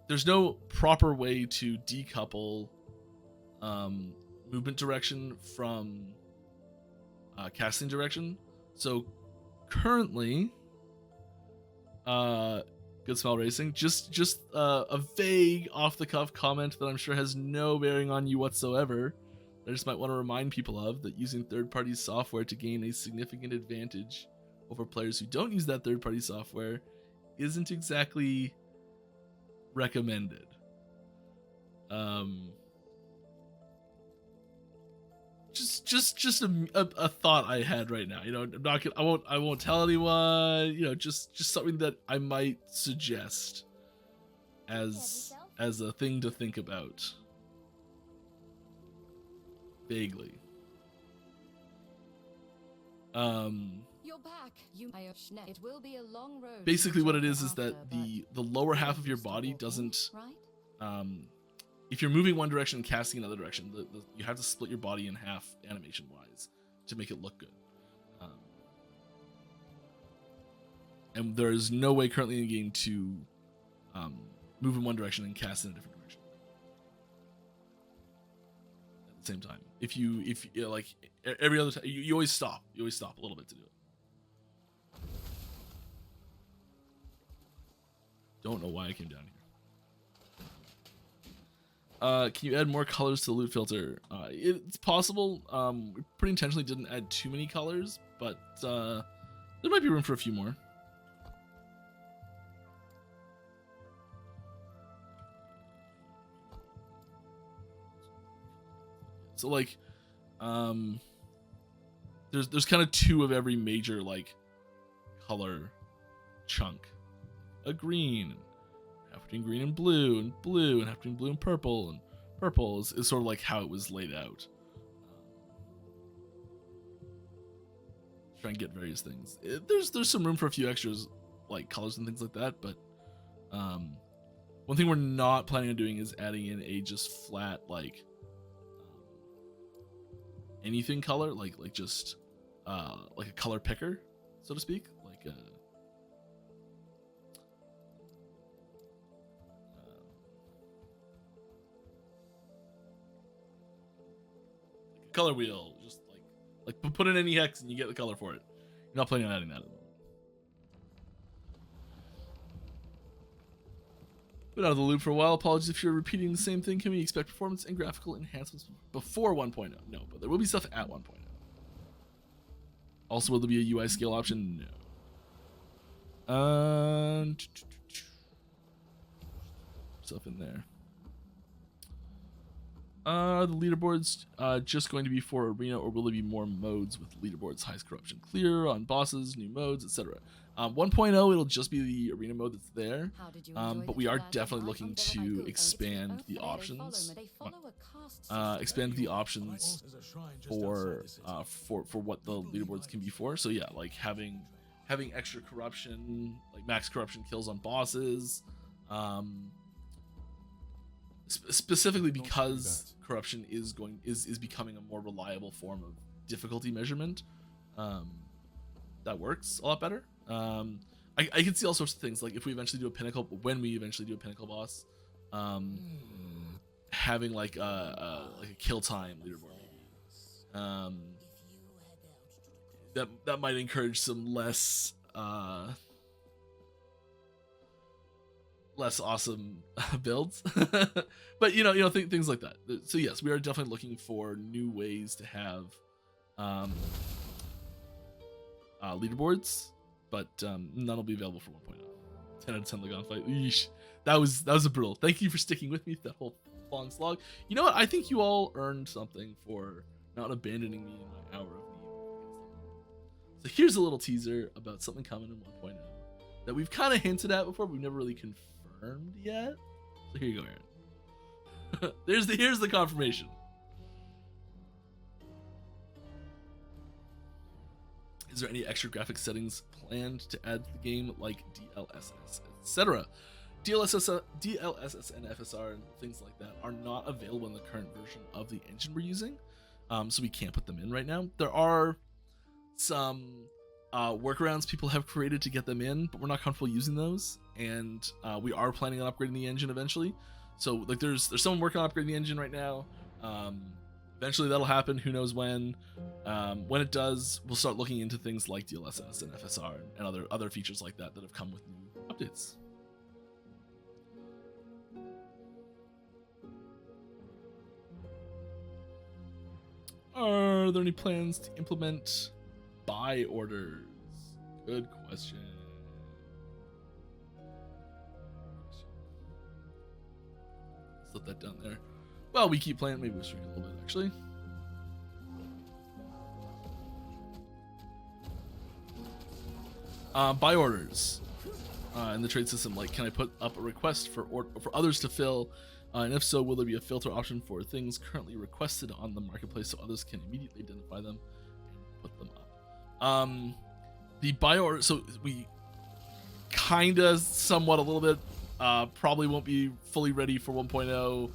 There's no proper way to decouple movement direction from casting direction. So currently, Good Smell Racing, just a vague off-the-cuff comment that I'm sure has no bearing on you whatsoever. I just might want to remind people of that using third-party software to gain a significant advantage over players who don't use that third-party software isn't exactly recommended. Just a thought I had right now. You know, I'm not gonna, I won't tell anyone. You know, just something that I might suggest as a thing to think about. Vaguely. You're back. It will be a long road. Basically, what it is that the lower half of your body doesn't. Right? If you're moving one direction and casting another direction, you have to split your body in half animation-wise to make it look good. And there is no way currently in the game to move in one direction and cast in a different direction at the same time. If you know, like every other time, you always stop. You always stop a little bit to do it. Don't know why I came down here. Can you add more colors to the loot filter? It's possible. We pretty intentionally didn't add too many colors, but there might be room for a few more. So like, there's kind of two of every major like color chunk. A green, half between green and blue, and half between blue and purple is sort of like how it was laid out. Try and get various things. There's some room for a few extras like colors and things like that, but one thing we're not planning on doing is adding in a just flat like anything color, like just like a color picker, so to speak, like a color wheel, just like put in any hex and you get the color for it. You're not planning on adding that at the moment. Been out of the loop for a while. Apologies if you're repeating the same thing. Can we expect performance and graphical enhancements before 1.0? No, but there will be stuff at 1.0. Also, will there be a UI scale option? No. Stuff in there. The leaderboards just going to be for arena, or will there be more modes with leaderboards, highest corruption clear on bosses, new modes, etc. 1.0 it'll just be the arena mode that's there, but we are definitely looking to expand the options. Expand the options for what the leaderboards can be for. So yeah, like having extra corruption, like max corruption kills on bosses. Specifically because corruption is becoming a more reliable form of difficulty measurement, that works a lot better. I can see all sorts of things, like if we eventually do a pinnacle, when we eventually do a pinnacle boss, having like a kill time leaderboard, that might encourage some less awesome builds. But things like that. So yes, we are definitely looking for new ways to have leaderboards, but none will be available for 1.0. 10 out of 10 Lagon fight. Eesh. That was a brutal. Thank you for sticking with me through that whole long slog. You know what? I think you all earned something for not abandoning me in my hour of need. So here's a little teaser about something coming in 1.0 that we've kind of hinted at before, but we've never really confirmed yet. So here you go, Aaron. Here's the confirmation. Is there any extra graphic settings planned to add to the game, like DLSS, etc.? DLSS and FSR and things like that are not available in the current version of the engine we're using, so we can't put them in right now. There are some workarounds people have created to get them in, but we're not comfortable using those, and we are planning on upgrading the engine eventually. So like there's someone working on upgrading the engine right now. Eventually that'll happen, who knows when. When it does, we'll start looking into things like DLSS and FSR and other features like that have come with new updates. Are there any plans to implement buy orders? Good question. Let's let that down there. Well, we keep playing. Maybe we'll shrink a little bit, actually. Buy orders in the trade system. Like, can I put up a request for others to fill? And if so, will there be a filter option for things currently requested on the marketplace so others can immediately identify them and put them up? The buy order, so we kinda, somewhat, a little bit, probably won't be fully ready for 1.0.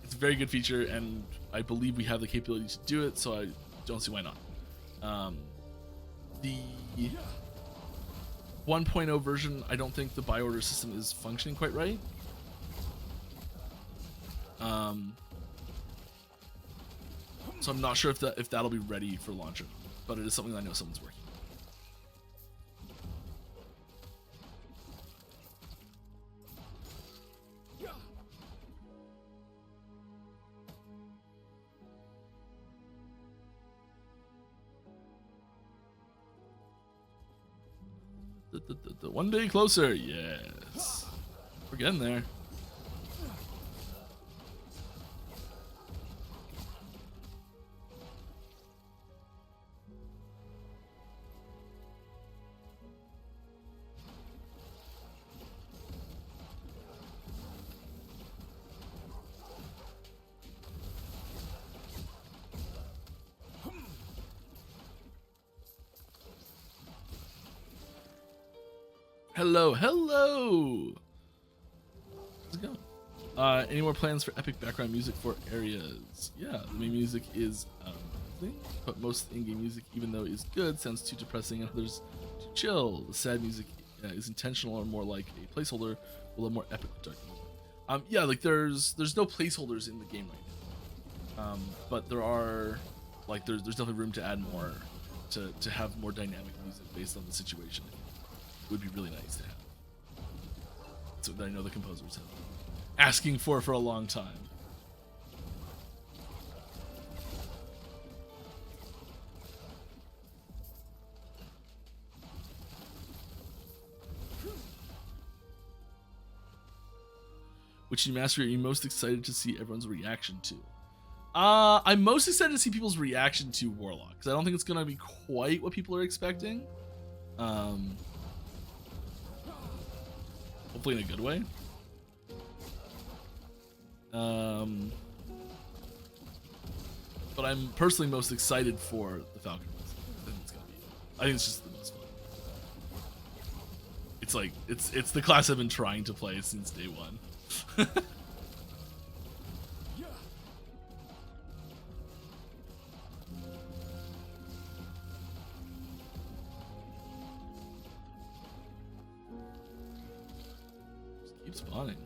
It's a very good feature, and I believe we have the capability to do it, so I don't see why not. The 1.0 version, I don't think the buy order system is functioning quite right. So I'm not sure if that'll be ready for launch, but it is something I know someone's working on. One day closer, yes. We're getting there. Hello. How's it going? Any more plans for epic background music for areas? Yeah, the main music is amazing, but most in-game music, even though it is good, sounds too depressing and others too chill. The sad music is intentional or more like a placeholder with a more epic dark music. Yeah, like there's no placeholders in the game right now, but there are, like, there's definitely room to add more, to have more dynamic music based on the situation. Would be really nice to have. So that I know the composers have been asking for a long time. Which new mastery are you most excited to see everyone's reaction to? I'm most excited to see people's reaction to Warlock, because I don't think it's gonna be quite what people are expecting. Hopefully in a good way. But I'm personally most excited for the Falcon. I think it's just the most fun. It's like it's the class I've been trying to play since day one. Just keep spawning.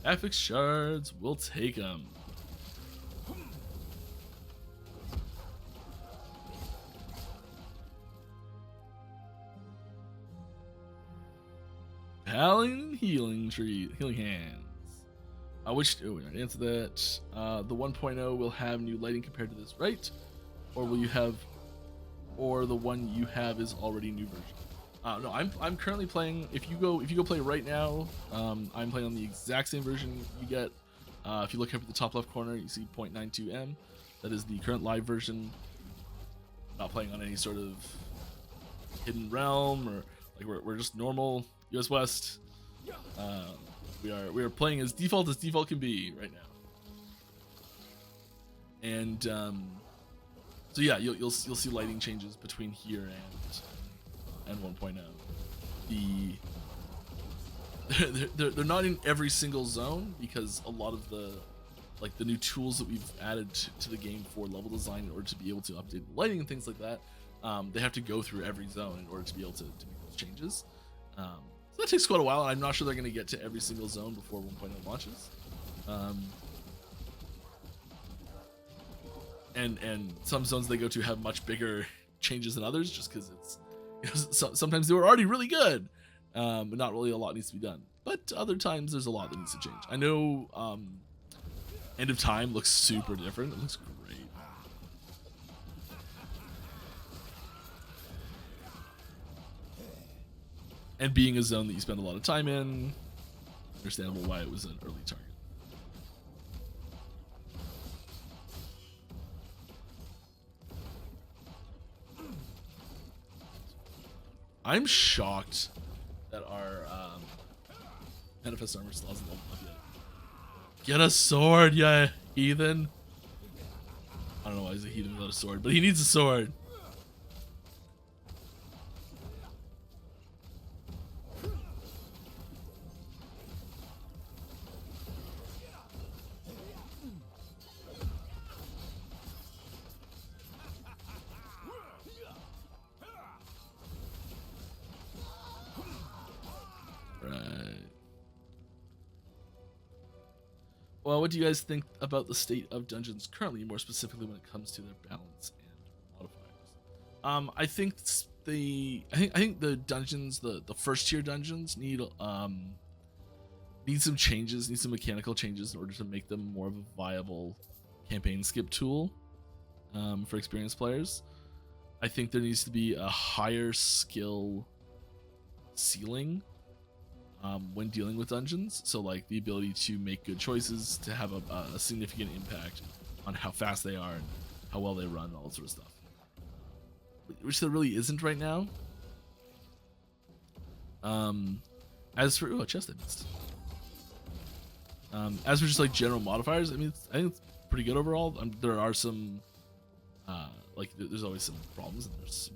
Affix shards, we'll take them. Paladin healing tree, healing hands. We already answered that. The 1.0 will have new lighting compared to this, right? Or will you have, or the one you have is already new version? No, I'm currently playing. If you go play right now, I'm playing on the exact same version you get. If you look up at the top left corner, you see 0.92M. That is the current live version. Not playing on any sort of hidden realm or like we're just normal US West. We are playing as default can be right now. And so yeah, you'll see lighting changes between here and 1.0. They're not in every single zone because a lot of the new tools that we've added to the game for level design in order to be able to update the lighting and things like that, they have to go through every zone in order to be able to make those changes. So that takes quite a while, and I'm not sure they're going to get to every single zone before 1.0 launches. And some zones they go to have much bigger changes than others, just because sometimes they were already really good, but not really a lot needs to be done. But other times there's a lot that needs to change. I know End of Time looks super different. It looks great. And being a zone that you spend a lot of time in, understandable why it was an early target. I'm shocked that our manifest armor still hasn't leveled up yet. Get a sword, yeah, heathen. I don't know why he's a heathen without a sword, but he needs a sword. Well, what do you guys think about the state of dungeons currently, more specifically when it comes to their balance and modifiers? I think the dungeons, the first tier dungeons need some changes, need some mechanical changes in order to make them more of a viable campaign skip tool for experienced players. I think there needs to be a higher skill ceiling when dealing with dungeons, so like the ability to make good choices, to have a significant impact on how fast they are and how well they run, all that sort of stuff, which there really isn't right now. As for a chest I missed. As for just like general modifiers, I mean, I think it's pretty good overall. There are some there's always some problems, and there's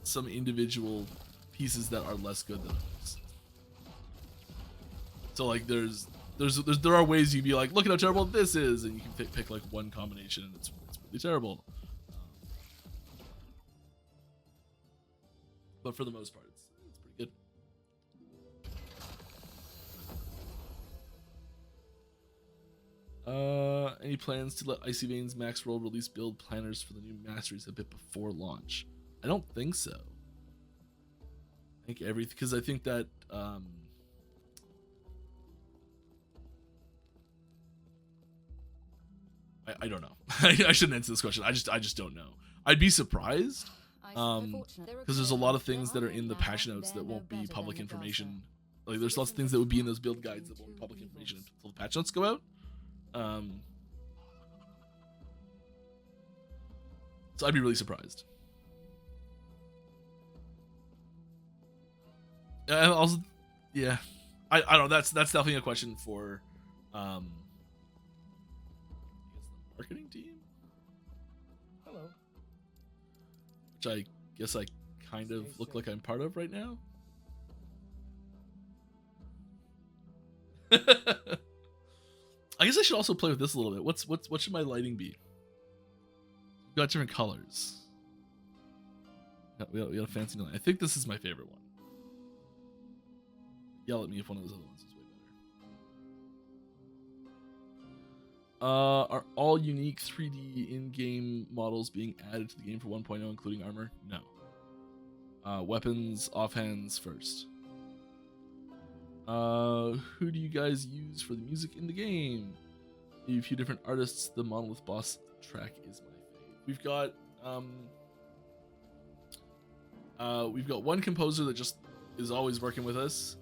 some individual pieces that are less good than others. So like there are ways you'd be like, look at how terrible this is, and you can pick like one combination and it's really terrible. But for the most part, it's pretty good. Any plans to let Icy Veins Max World release build planners for the new masteries a bit before launch? I don't think so. I think everything, because I think that I don't know. I shouldn't answer this question. I just don't know. I'd be surprised. Because there's a lot of things that are in the patch notes that won't be public information. Like there's lots of things that would be in those build guides that won't be public information until the patch notes go out. So I'd be really surprised. And also, yeah, I don't know. That's definitely a question for I guess the marketing team. Hello. Which I guess I kind of look like I'm part of right now. I guess I should also play with this a little bit. What should my lighting be? We've got different colors. We got a fancy light. I think this is my favorite one. Yell at me if one of those other ones is way better. Are all unique 3D in-game models being added to the game for 1.0, including armor? No. Weapons, offhands first. Who do you guys use for the music in the game? A few different artists. The Monolith boss track is my fave. We've got one composer that just is always working with us,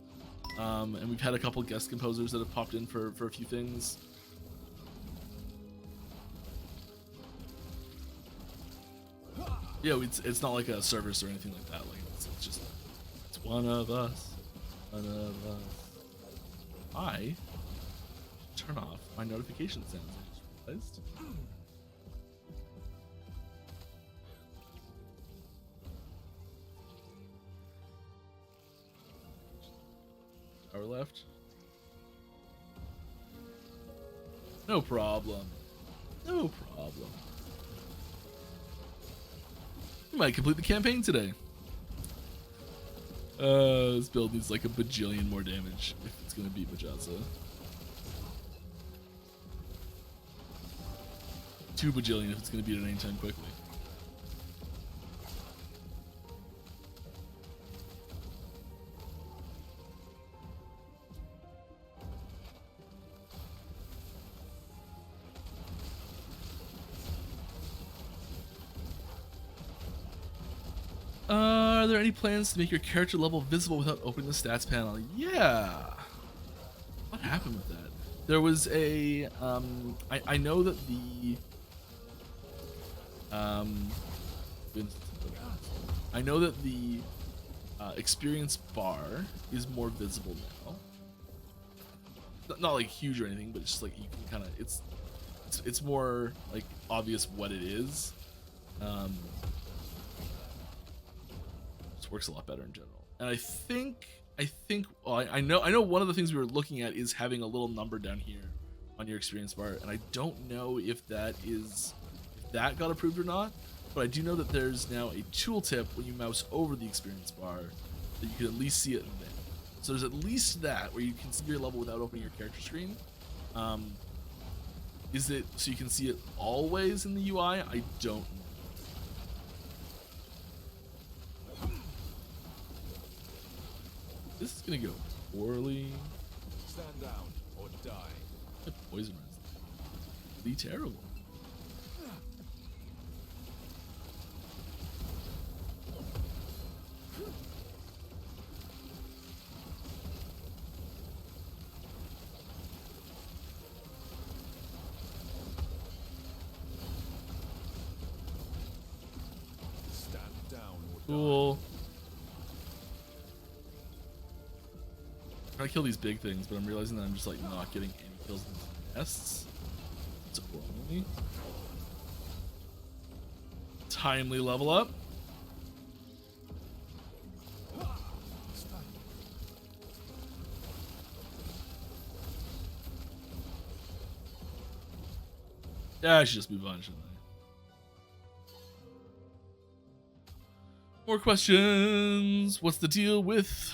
and we've had a couple guest composers that have popped in for a few things. Yeah, it's not like a service or anything like that. Like it's just it's one of us. One of us. I turn off my notification sounds. I just realized. Hour left. No problem. No problem. We might complete the campaign today. This build needs like a bajillion more damage if it's gonna beat Majasa. 2 bajillion if it's gonna beat it anytime quickly. Are there any plans to make your character level visible without opening the stats panel? Yeah. What happened with that? There was a I know that the I know that the experience bar is more visible now. Not like huge or anything, but it's just like you can kind of it's more like obvious what it is. Works a lot better in general, and I think well, I know one of the things we were looking at is having a little number down here on your experience bar, and I don't know if that got approved or not, but I do know that there's now a tooltip when you mouse over the experience bar that you can at least see it there. So there's at least that where you can see your level without opening your character screen. Is it so you can see it always in the UI? I don't know. This is gonna go poorly. Stand down or die. That poison is really terrible. Stand down or Cool. I kill these big things, but I'm realizing that I'm just like not getting any kills in the nests. It's overwhelming me. Timely level up. Yeah, I should just move on, shouldn't I? More questions. What's the deal with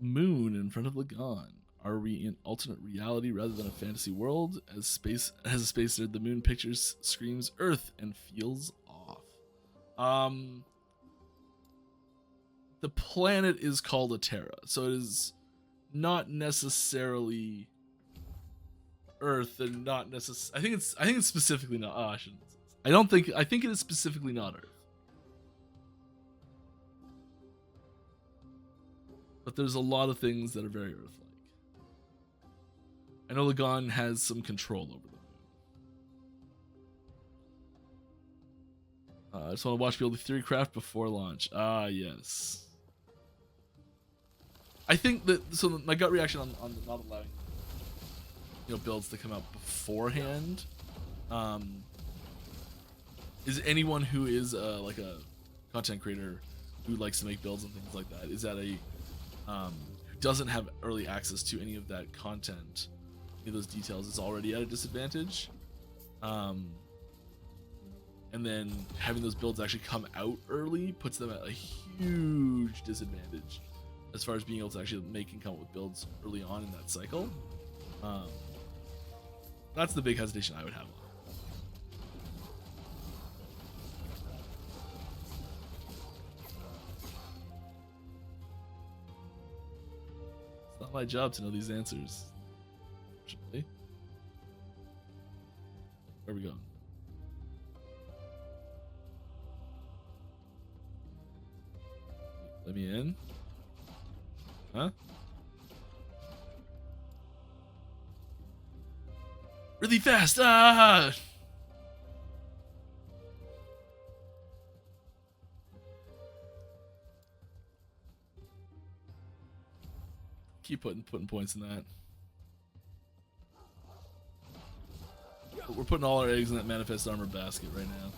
Moon in front of Lagan? Are we in alternate reality rather than a fantasy world? As a space nerd, the moon pictures screams Earth and feels off. The planet is called Eterra, so it is not necessarily Earth, and not necessarily. I think it's specifically not. I shouldn't. I think it is specifically not Earth. But there's a lot of things that are very Earth-like. I know Lagon has some control over the moon. I just want to watch Build Theory Craft before launch. Ah, yes. I think that, so my gut reaction on not allowing, builds to come out beforehand, is anyone who is like a content creator who likes to make builds and things like that, is that who doesn't have early access to any of that content, any of those details, is already at a disadvantage. And then having those builds actually come out early puts them at a huge disadvantage as far as being able to actually make and come up with builds early on in that cycle. That's the big hesitation I would have on it. It's not my job to know these answers, unfortunately. Where are we going? Let me in. Huh? Really fast! Ah! Keep putting points in that. We're putting all our eggs in that manifest armor basket right now.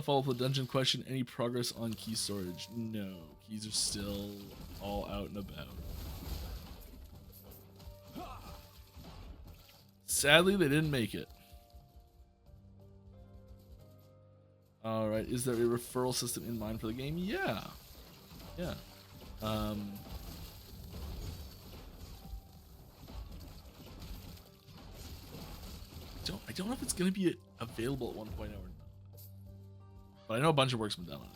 Follow up the dungeon question. Any progress on key storage? No. Keys are still all out and about. Sadly, they didn't make it. Alright, is there a referral system in mind for the game? Yeah. Yeah. I don't know if it's going to be available at 1.0 or not. But I know a bunch of work's been done on it.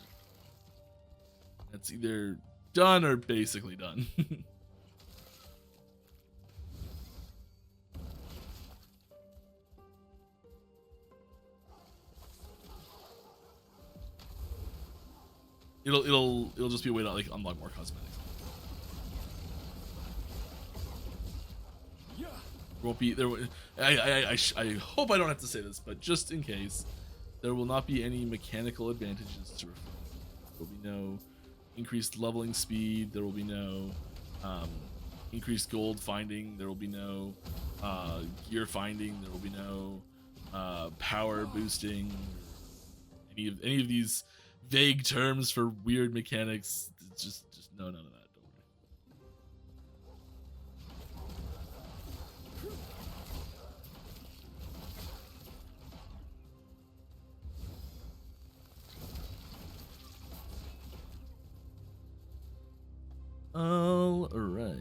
It's either done or basically done. It'll just be a way to like unlock more cosmetics. There won't be there. I hope I don't have to say this, but just in case, there will not be any mechanical advantages to refer. There will be no increased leveling speed. There will be no increased gold finding. There will be no gear finding. There will be no power boosting. Any of these vague terms for weird mechanics. Just no, none of that. Don't worry. All right.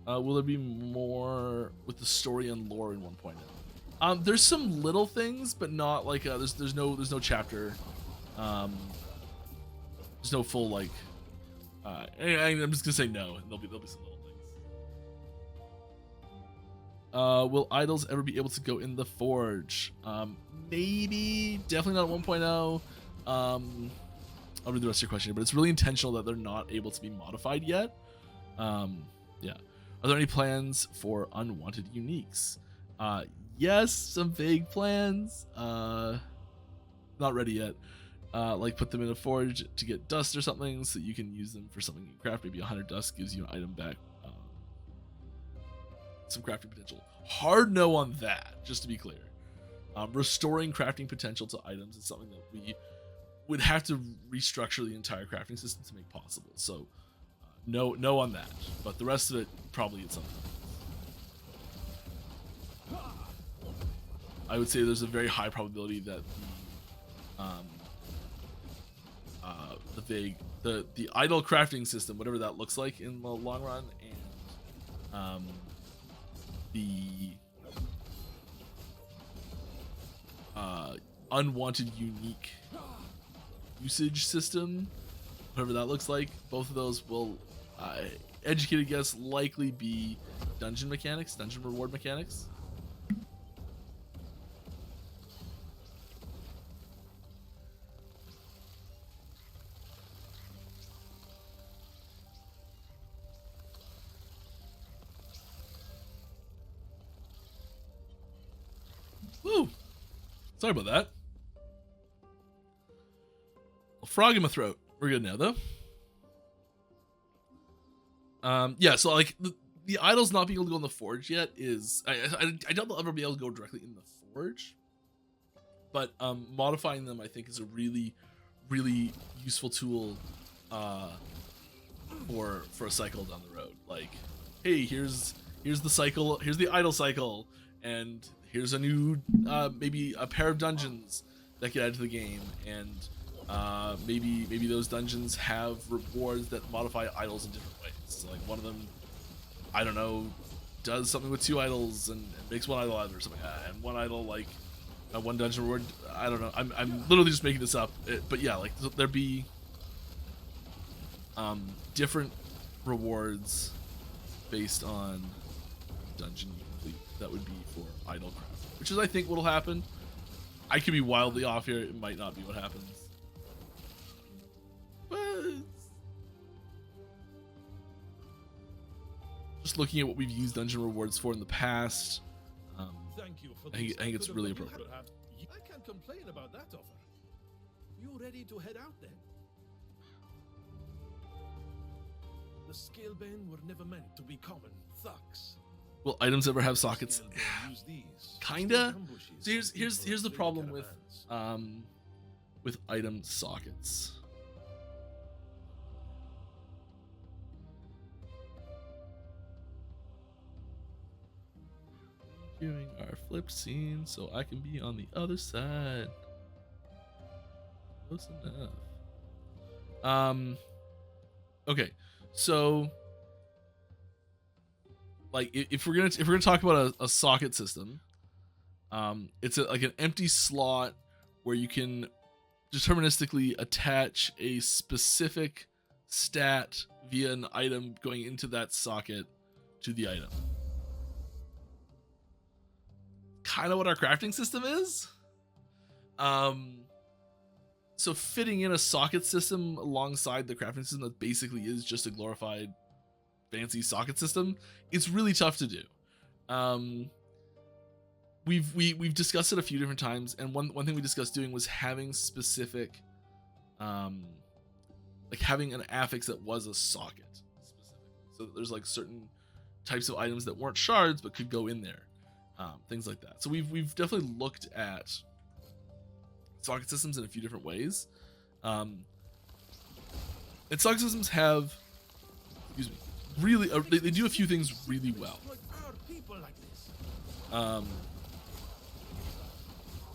Will there be more with the story and lore in 1.0? There's some little things, but not like there's no chapter. There's no full like. I'm just gonna say no. There'll be some little things. Will idols ever be able to go in the forge? Maybe, definitely not at 1.0. I'll read the rest of your question, but it's really intentional that they're not able to be modified yet. Yeah. Are there any plans for unwanted uniques? Yes, some vague plans. Not ready yet. Like put them in a forge to get dust or something, so that you can use them for something you craft. Maybe 100 dust gives you an item back. Some crafting potential. Hard no on that, just to be clear. Restoring crafting potential to items is something that we would have to restructure the entire crafting system to make possible. So no on that. But the rest of it, probably at some point. I would say there's a very high probability that the idle crafting system, whatever that looks like in the long run, and the unwanted unique usage system, whatever that looks like. Both of those will, educated guess, likely be dungeon mechanics, dungeon reward mechanics. Woo! Sorry about that. A frog in my throat. We're good now, though. Yeah, so like the idols not being able to go in the forge yet is I doubt they'll ever be able to go directly in the forge, but modifying them I think is a really useful tool for a cycle down the road. Like, hey, here's the cycle, here's the idle cycle, and here's a new maybe a pair of dungeons that get added to the game, and maybe those dungeons have rewards that modify idols in different ways. So like one of them, I don't know, does something with 2 idols and makes 1 idol out of it or something, and 1 idol, like 1 dungeon reward. I don't know. I'm literally just making this up, but yeah, like there'd be different rewards based on dungeon you complete. That would be for idol craft, which is I think what'll happen. I could be wildly off here. It might not be what happens. Just looking at what we've used dungeon rewards for in the past, Thank you for I think it's really appropriate. I can't complain about that offer. You ready to head out then? The Scalebane were never meant to be common thugs. Will items ever have sockets? Scalebane use these Kinda. ambushes So here's for the problem caravans. with item sockets. Doing our flip scene so I can be on the other side. Close enough. Okay, so like if we're gonna talk about a socket system, it's like an empty slot where you can deterministically attach a specific stat via an item going into that socket to the item. Kind of what our crafting system is. So fitting in a socket system alongside the crafting system that basically is just a glorified fancy socket system, it's really tough to do. We've discussed it a few different times, and one thing we discussed doing was having specific, like having an affix that was a socket specific, so that there's like certain types of items that weren't shards but could go in there, things like that. So we've definitely looked at socket systems in a few different ways, and socket systems have, excuse me, really they do a few things really well.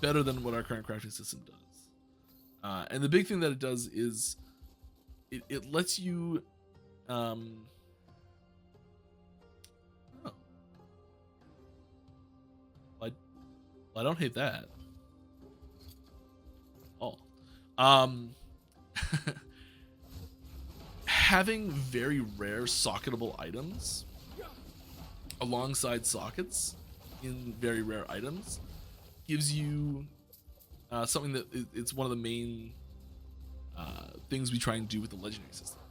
Better than what our current crafting system does. And the big thing that it does is it lets you oh. I don't hate that. Oh. Having very rare socketable items alongside sockets in very rare items gives you something that it's one of the main things we try and do with the legendary system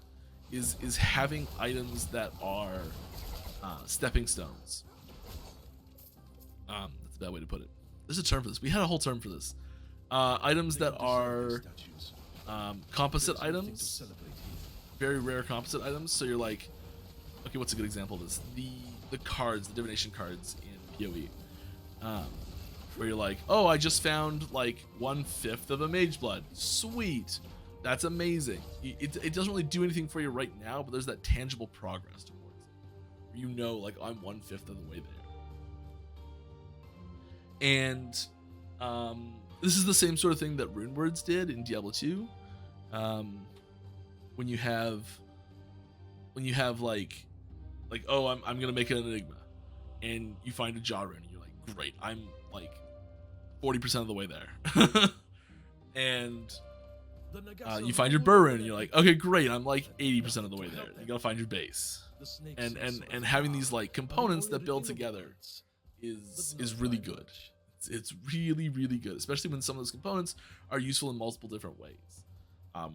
is having items that are stepping stones. That's a bad way to put it. There's a term for this. We had a whole term for this. Items that are composite items, very rare composite items. So you're like, okay, what's a good example of this? The cards, the divination cards in PoE. Where you're like, oh, I just found like 1/5 of a mage blood. Sweet, that's amazing. It doesn't really do anything for you right now, but there's that tangible progress towards it. Where you know, like, I'm 1/5 of the way there. And this is the same sort of thing that Rune Words did in Diablo 2. when you have like oh, I'm gonna make an enigma, and you find a jaw rune, and you're like, great, I'm like 40% of the way there. And you find your burr rune, and you're like, okay, great, I'm like 80% of the way there. You gotta find your base, and having these like components that build together is really good. It's really, really good, especially when some of those components are useful in multiple different ways,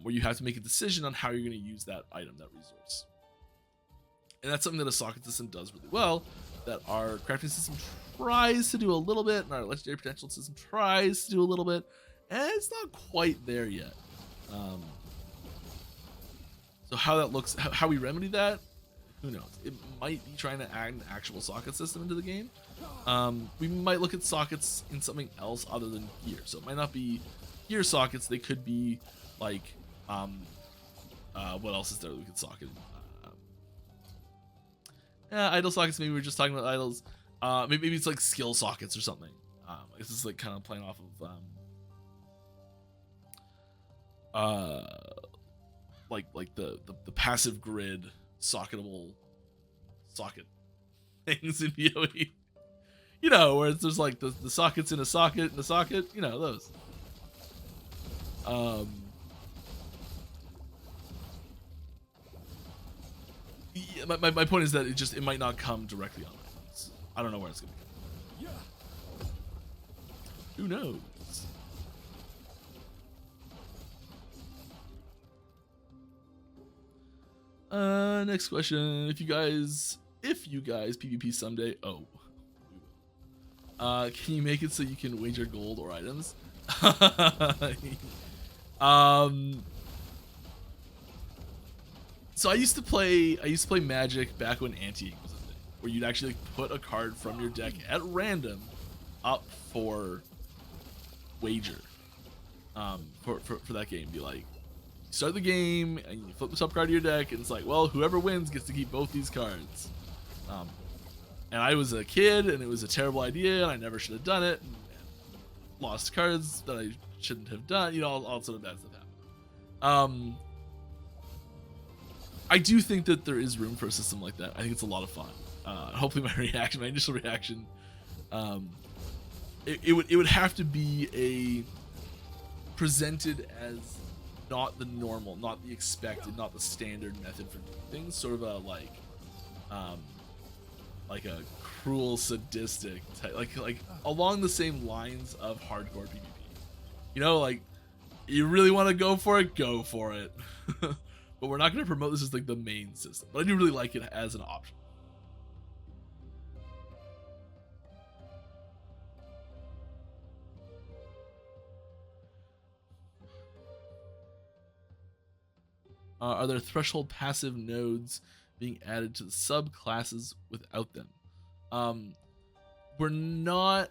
where you have to make a decision on how you're going to use that item, that resource. And that's something that a socket system does really well, that our crafting system tries to do a little bit, and our legendary potential system tries to do a little bit, and it's not quite there yet. So how that looks, how we remedy that, who knows? It might be trying to add an actual socket system into the game. We might look at sockets in something else other than gear. So it might not be gear sockets. They could be like, what else is there that we could socket? Idle sockets. Maybe we're just talking about idols. Maybe it's like skill sockets or something. This is like kind of playing off of like the passive grid socketable socket things in PoE. You know, where there's like the sockets in a socket in a socket, you know, those. Yeah, my point is that it might not come directly on it. I don't know where it's gonna come. Who knows? Next question. If you guys PvP someday, can you make it so you can wager gold or items? So I used to play Magic back when anti-ink was a thing, where you'd actually like, put a card from your deck at random up for wager. For that game, be like, start the game and you flip the top card of your deck, and it's like, well, whoever wins gets to keep both these cards. And I was a kid, and it was a terrible idea, and I never should have done it, and lost cards that I shouldn't have done. You know, all sort of bad stuff happened. I do think that there is room for a system like that. I think it's a lot of fun. Hopefully, my initial reaction, it would have to be presented as not the normal, not the expected, not the standard method for doing things. Sort of a like a cruel, sadistic type, like along the same lines of hardcore PvP. You know, like, you really want to go for it, go for it. But we're not going to promote this as like the main system. But I do really like it as an option. Are there threshold passive nodes being added to the subclasses without them? We're not.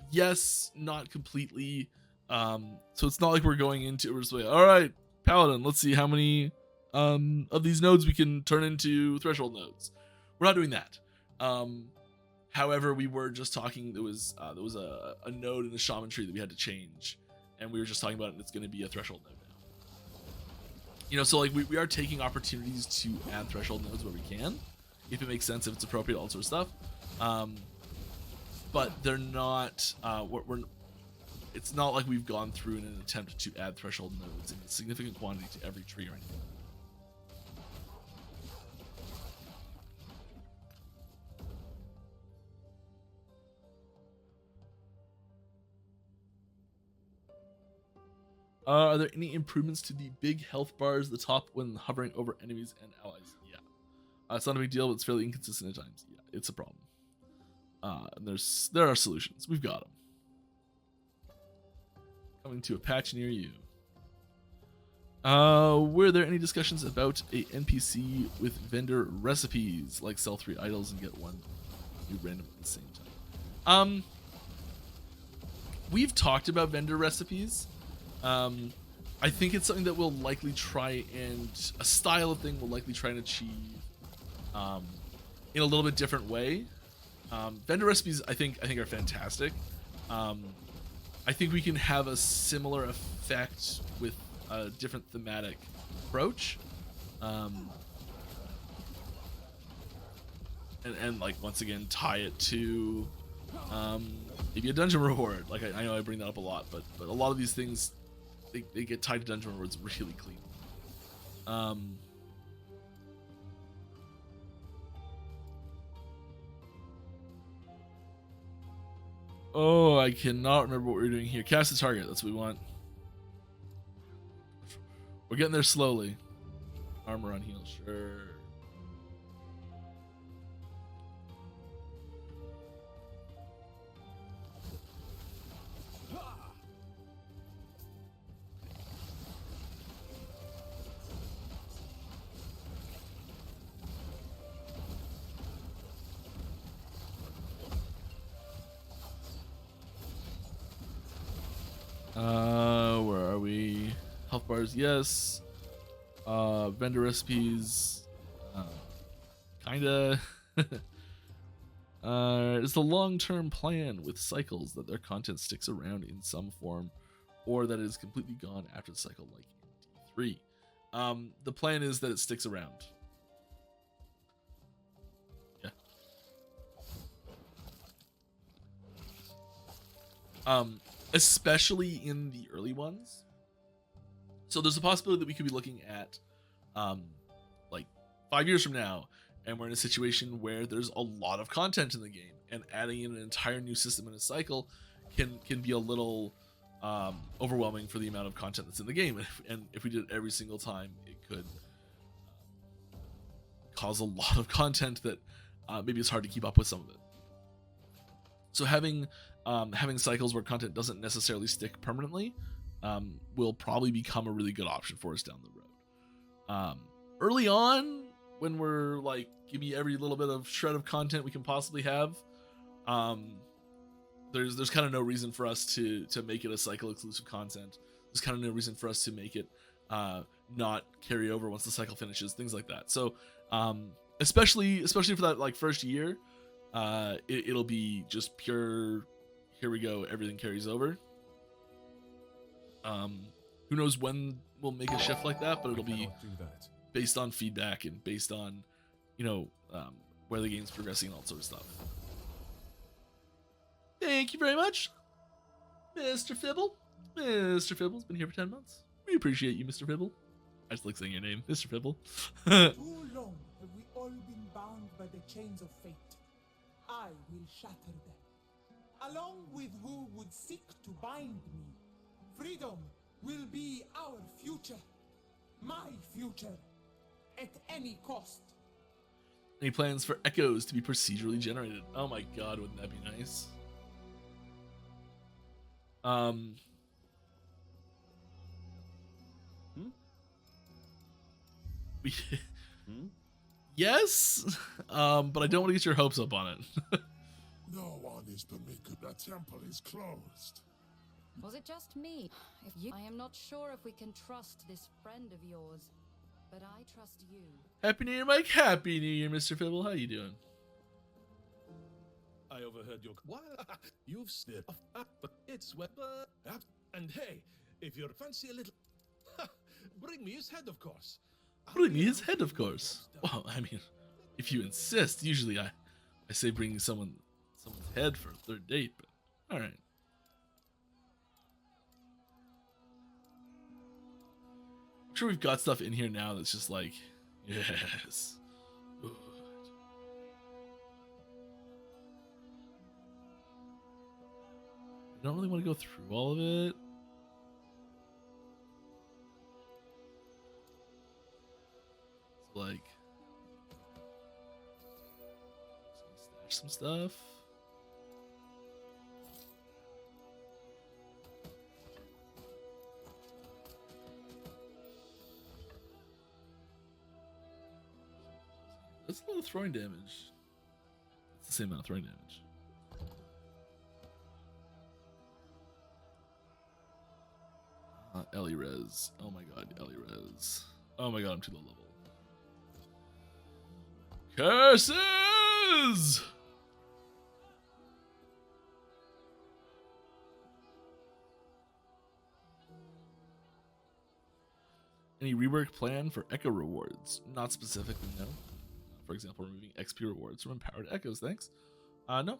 Yes, not completely. So it's not like we're going into. We're just like, all right, Paladin, let's see how many of these nodes we can turn into threshold nodes. We're not doing that. However, we were just talking. There was a node in the shaman tree that we had to change, and we were just talking about it. And it's going to be a threshold node now. You know, so like we are taking opportunities to add threshold nodes where we can, if it makes sense, if it's appropriate, all sort of stuff. But they're not. It's not like we've gone through in an attempt to add threshold nodes in a significant quantity to every tree or anything. Are there any improvements to the big health bars at the top when hovering over enemies and allies? Yeah. It's not a big deal, but it's fairly inconsistent at times. Yeah, it's a problem. And there are solutions. We've got them. Coming to a patch near you. Were there any discussions about a NPC with vendor recipes, like sell 3 idols and get 1 new random at the same time? We've talked about vendor recipes. I think it's something that we'll likely try, and a style of thing we'll likely try and achieve in a little bit different way. Vendor recipes I think are fantastic. I think we can have a similar effect with a different thematic approach. And like once again tie it to maybe a dungeon reward. Like I know I bring that up a lot, but a lot of these things they get tied to dungeon rewards really clean. Oh, I cannot remember what we're doing here. Cast a target. That's what we want. We're getting there slowly. Armor on heal, sure. Where are we? Health bars, yes. Vendor recipes, kinda. It's the long-term plan with cycles that their content sticks around in some form, or that it is completely gone after the cycle, like in D3. The plan is that it sticks around. Yeah. Especially in the early ones. So there's a possibility that we could be looking at like 5 years from now, and we're in a situation where there's a lot of content in the game, and adding in an entire new system in a cycle can be a little overwhelming for the amount of content that's in the game. And if we did it every single time, it could cause a lot of content that maybe it's hard to keep up with some of it. So having cycles where content doesn't necessarily stick permanently will probably become a really good option for us down the road. Early on, when we're like, give me every little bit of shred of content we can possibly have, there's kind of no reason for us to make it a cycle exclusive content. There's kind of no reason for us to make it not carry over once the cycle finishes, things like that. So especially for that like first year, it'll be just pure, here we go, everything carries over. Who knows when we'll make a shift like that, but it'll be based on feedback and based on, where the game's progressing and all sorts of stuff. Thank you very much, Mr. Fibble. Mr. Fibble's been here for 10 months. We appreciate you, Mr. Fibble. I just like saying your name, Mr. Fibble. Too long have we all been bound by the chains of fate. I will shatter them, along with who would seek to bind me. Freedom will be our future, my future, at any cost. Any plans for echoes to be procedurally generated? Oh my god, wouldn't that be nice? Yes, but I don't want to get your hopes up on it. No one is permitted. The temple is closed. Was it just me? I am not sure if we can trust this friend of yours, but I trust you. Happy New Year, Mike. Happy New Year, Mr. Fibble. How you doing? I overheard your... What? You've slipped. But it's wet. And hey, if you fancy a little... Bring me his head, of course. Bring me his head, of course. Well, I mean, if you insist. Usually I say bring someone's head for a third date, but all right. I'm sure we've got stuff in here now that's just like, yes. Good. I don't really want to go through all of it. So like, stash some stuff. That's a lot of throwing damage. It's the same amount of throwing damage. Ellie Res. Oh my god, Ellie Res. Oh my god, I'm too low level. Curses! Any rework plan for echo rewards? Not specifically, no. For example, removing XP rewards from empowered echoes, thanks. No.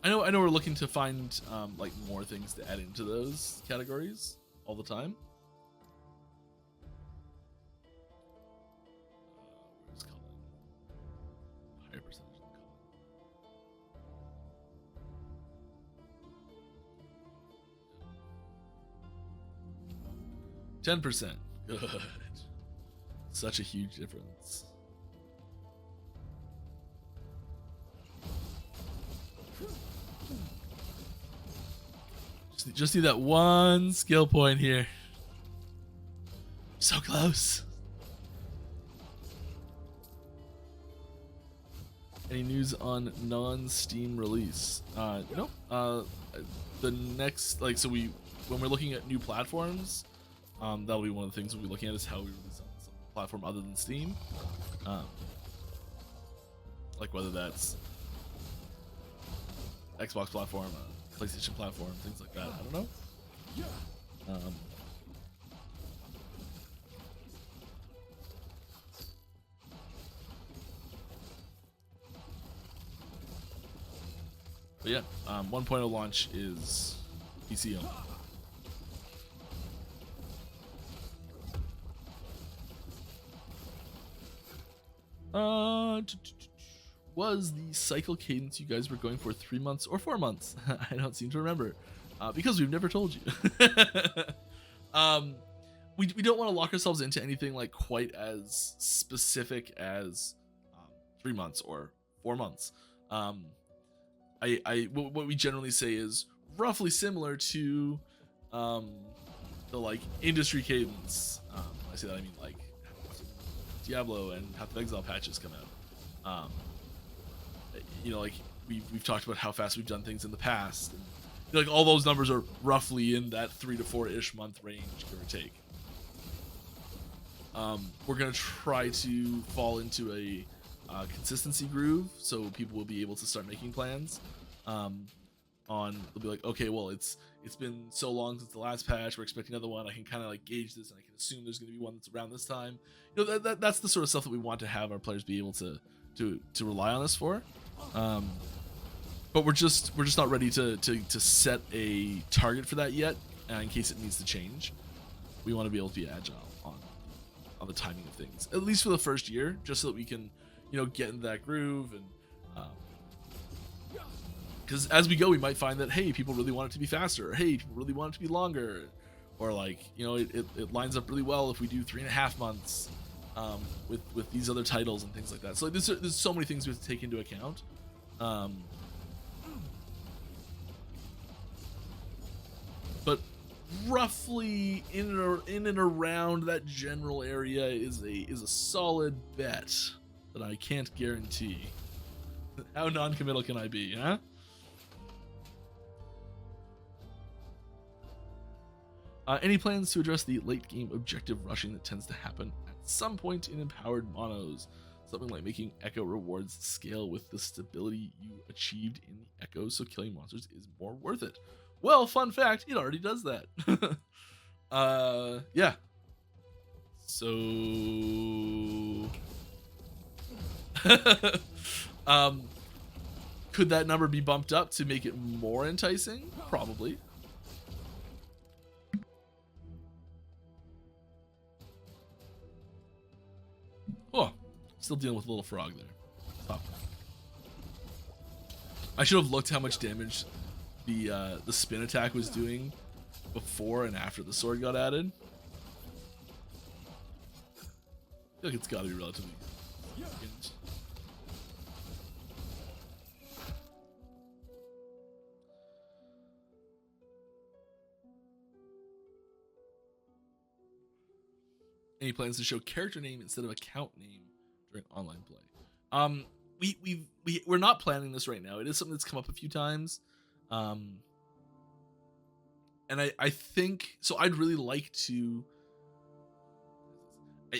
I know we're looking to find like more things to add into those categories all the time. Where's Cullen? Higher percentage than Cullen. 10%. Good. Such a huge difference. Just need that one skill point here. So close. Any news on non-Steam release? No. The next, like, so when we're looking at new platforms, that'll be one of the things we'll be looking at is how we release on some platform other than Steam. Like whether that's Xbox platform, PlayStation platform, things like that. I don't know. But yeah, 1.0 launch is PC only. Was the cycle cadence you guys were going for 3 months or 4 months? I don't seem to remember, because we've never told you. We don't want to lock ourselves into anything like quite as specific as 3 months or 4 months. What we generally say is roughly similar to the like industry cadence. When I say that, I mean like Diablo and Path of Exile patches come out. You know, like we've talked about how fast we've done things in the past, and you know, like all those numbers are roughly in that 3 to 4-ish month range, give or take. We're gonna try to fall into a consistency groove, so people will be able to start making plans. They'll be like, okay, well, it's been so long since the last patch, we're expecting another one. I can kind of like gauge this, and I can assume there's going to be one that's around this time. You know, that's the sort of stuff that we want to have our players be able to rely on us for. But we're just not ready to set a target for that yet, in case it needs to change. We want to be able to be agile on the timing of things, at least for the first year, just so that we can, you know, get into that groove. And because as we go, we might find that, hey, people really want it to be faster, or hey, people really want it to be longer, or like, you know, it lines up really well if we do 3.5 months with these other titles and things like that. So there's so many things we have to take into account. But roughly in and around that general area is a solid bet that I can't guarantee. How non-committal can I be, huh? Any plans to address the late game objective rushing that tends to happen at some point in empowered monos? Something like making echo rewards scale with the stability you achieved in the echoes, so killing monsters is more worth it. Well, fun fact, it already does that. Yeah. So could that number be bumped up to make it more enticing? Probably. Oh, still dealing with a little frog there. Top. I should have looked how much damage the spin attack was doing before and after the sword got added. I feel like it's got to be relatively good. Any plans to show character name instead of account name during online play? We're not planning this right now. It is something that's come up a few times. And I think so. I'd really like to.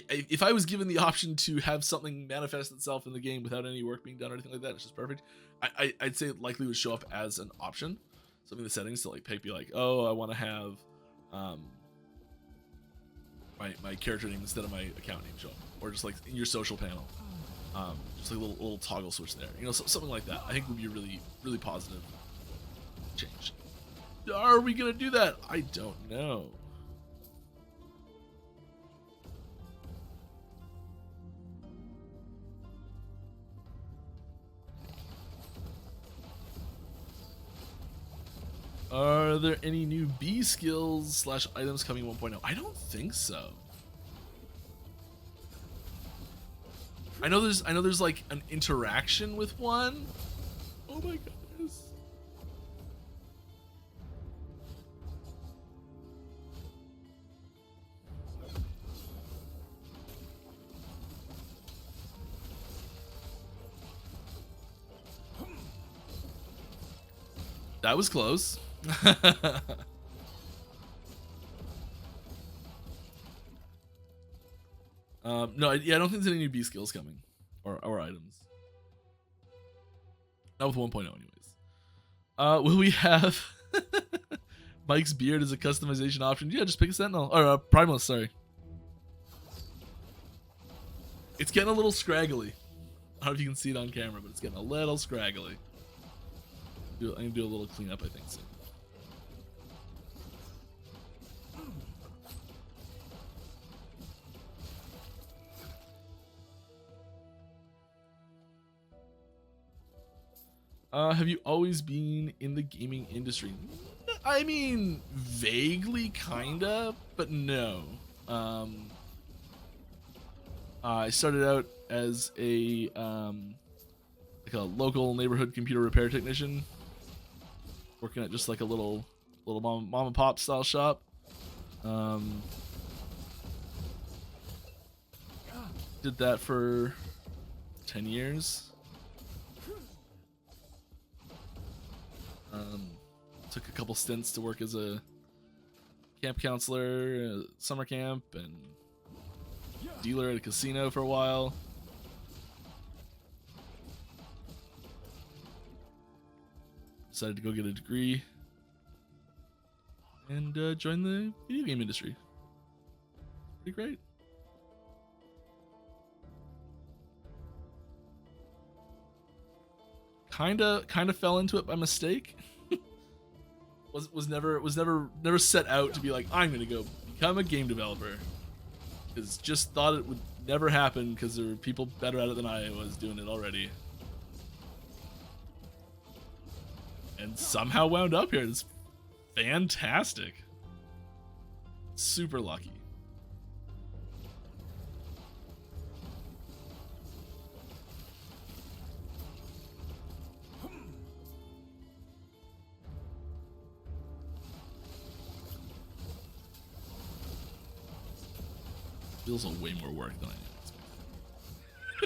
if I was given the option to have something manifest itself in the game without any work being done or anything like that, it's just perfect. I'd say it likely would show up as an option, something in the settings to like be like, oh, I want to have my character name instead of my account name show up, or just like in your social panel, just like a little toggle switch there, you know, something like that. I think would be a really positive change. Are we gonna do that? I don't know. Are there any new B skills / items coming 1.0? I don't think so. I know there's like an interaction with one. Oh my goodness. That was close. No, yeah, I don't think there's any new B skills coming or items. Not with 1.0 anyways. Will we have Mike's beard as a customization option? Yeah, just pick a Sentinel or Primalist, sorry. It's getting a little scraggly. I don't know if you can see it on camera, but it's getting a little scraggly. I'm gonna do a little cleanup, I think, soon. Have you always been in the gaming industry? I mean, vaguely, kinda, but no. I started out as a like a local neighborhood computer repair technician, working at just like a little mom and pop style shop. Did that for 10 years. Took a couple stints to work as a camp counselor, summer camp, and dealer at a casino for a while. Decided to go get a degree and join the video game industry. Pretty great. Kinda fell into it by mistake. was never set out to be like, I'm gonna go become a game developer. Because just thought it would never happen because there were people better at it than I was doing it already. And somehow wound up here. It's fantastic. Super lucky. Feels like way more work than I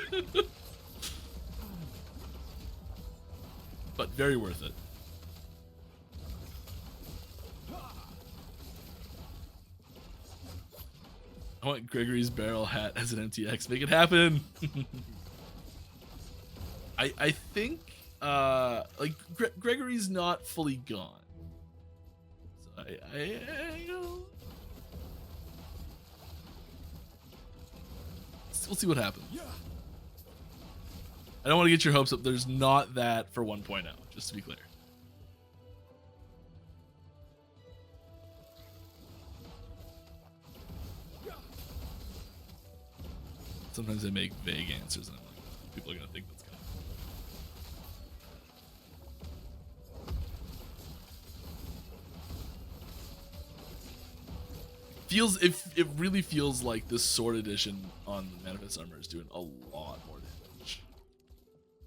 expected. But very worth it. I want Gregory's barrel hat as an MTX. Make it happen. I think like Gregory's not fully gone. So I you know, we'll see what happens. I don't want to get your hopes up. There's not that for 1.0, just to be clear. Sometimes I make vague answers and I'm like, people are going to think that's coming. It really feels like this sword edition on the Manifest Armor is doing a lot more damage.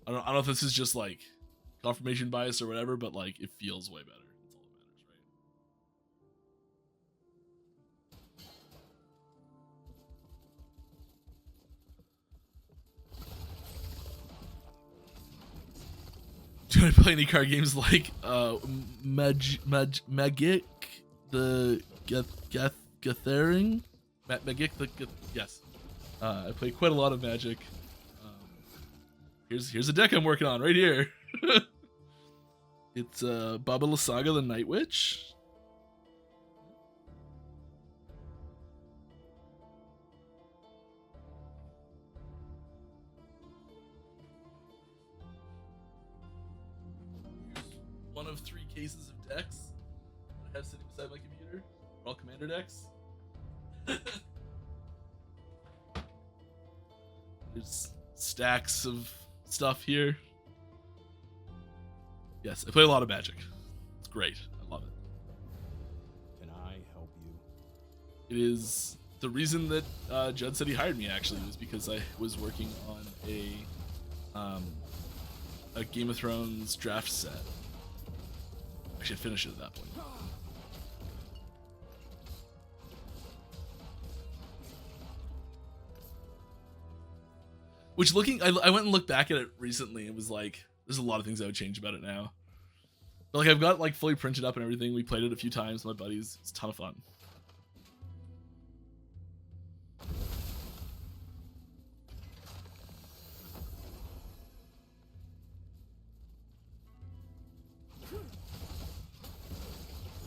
I don't know if this is just like confirmation bias or whatever, but like it feels way better. That's all that matters, right? Do I play any card games like Magic the Gathering? Magic the yes. I play quite a lot of Magic. Here's a deck I'm working on right here. It's Baba Lysaga the Night Witch. One of 3 cases of decks that I have sitting beside my computer. They're all commander decks. There's stacks of stuff here. Yes, I play a lot of Magic. It's great. I love it. Can I help you? It is the reason that Judd said he hired me. Actually, was because I was working on a Game of Thrones draft set. Actually, I finished it at that point. Which I went and looked back at it recently and was like, there's a lot of things I would change about it now. But like I've got like fully printed up and everything. We played it a few times with my buddies. It's a ton of fun.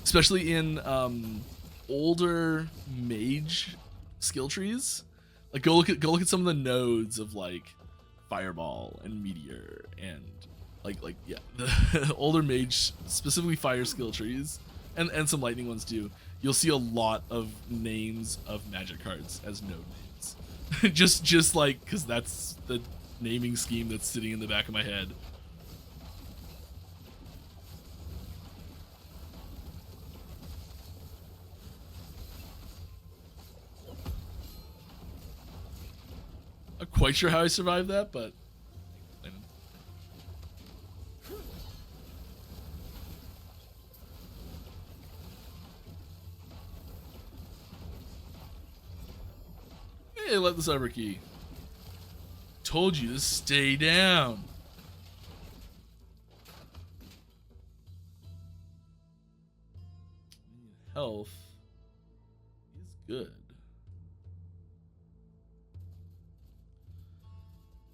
Especially in older mage skill trees. Like go look at some of the nodes of like Fireball and Meteor and like yeah, the older mage, specifically fire skill trees, and some lightning ones too. You'll see a lot of names of Magic cards as node names. just like because that's the naming scheme that's sitting in the back of my head. Not quite sure how I survived that, but hey, let the cyber key. Told you to stay down. Health is good.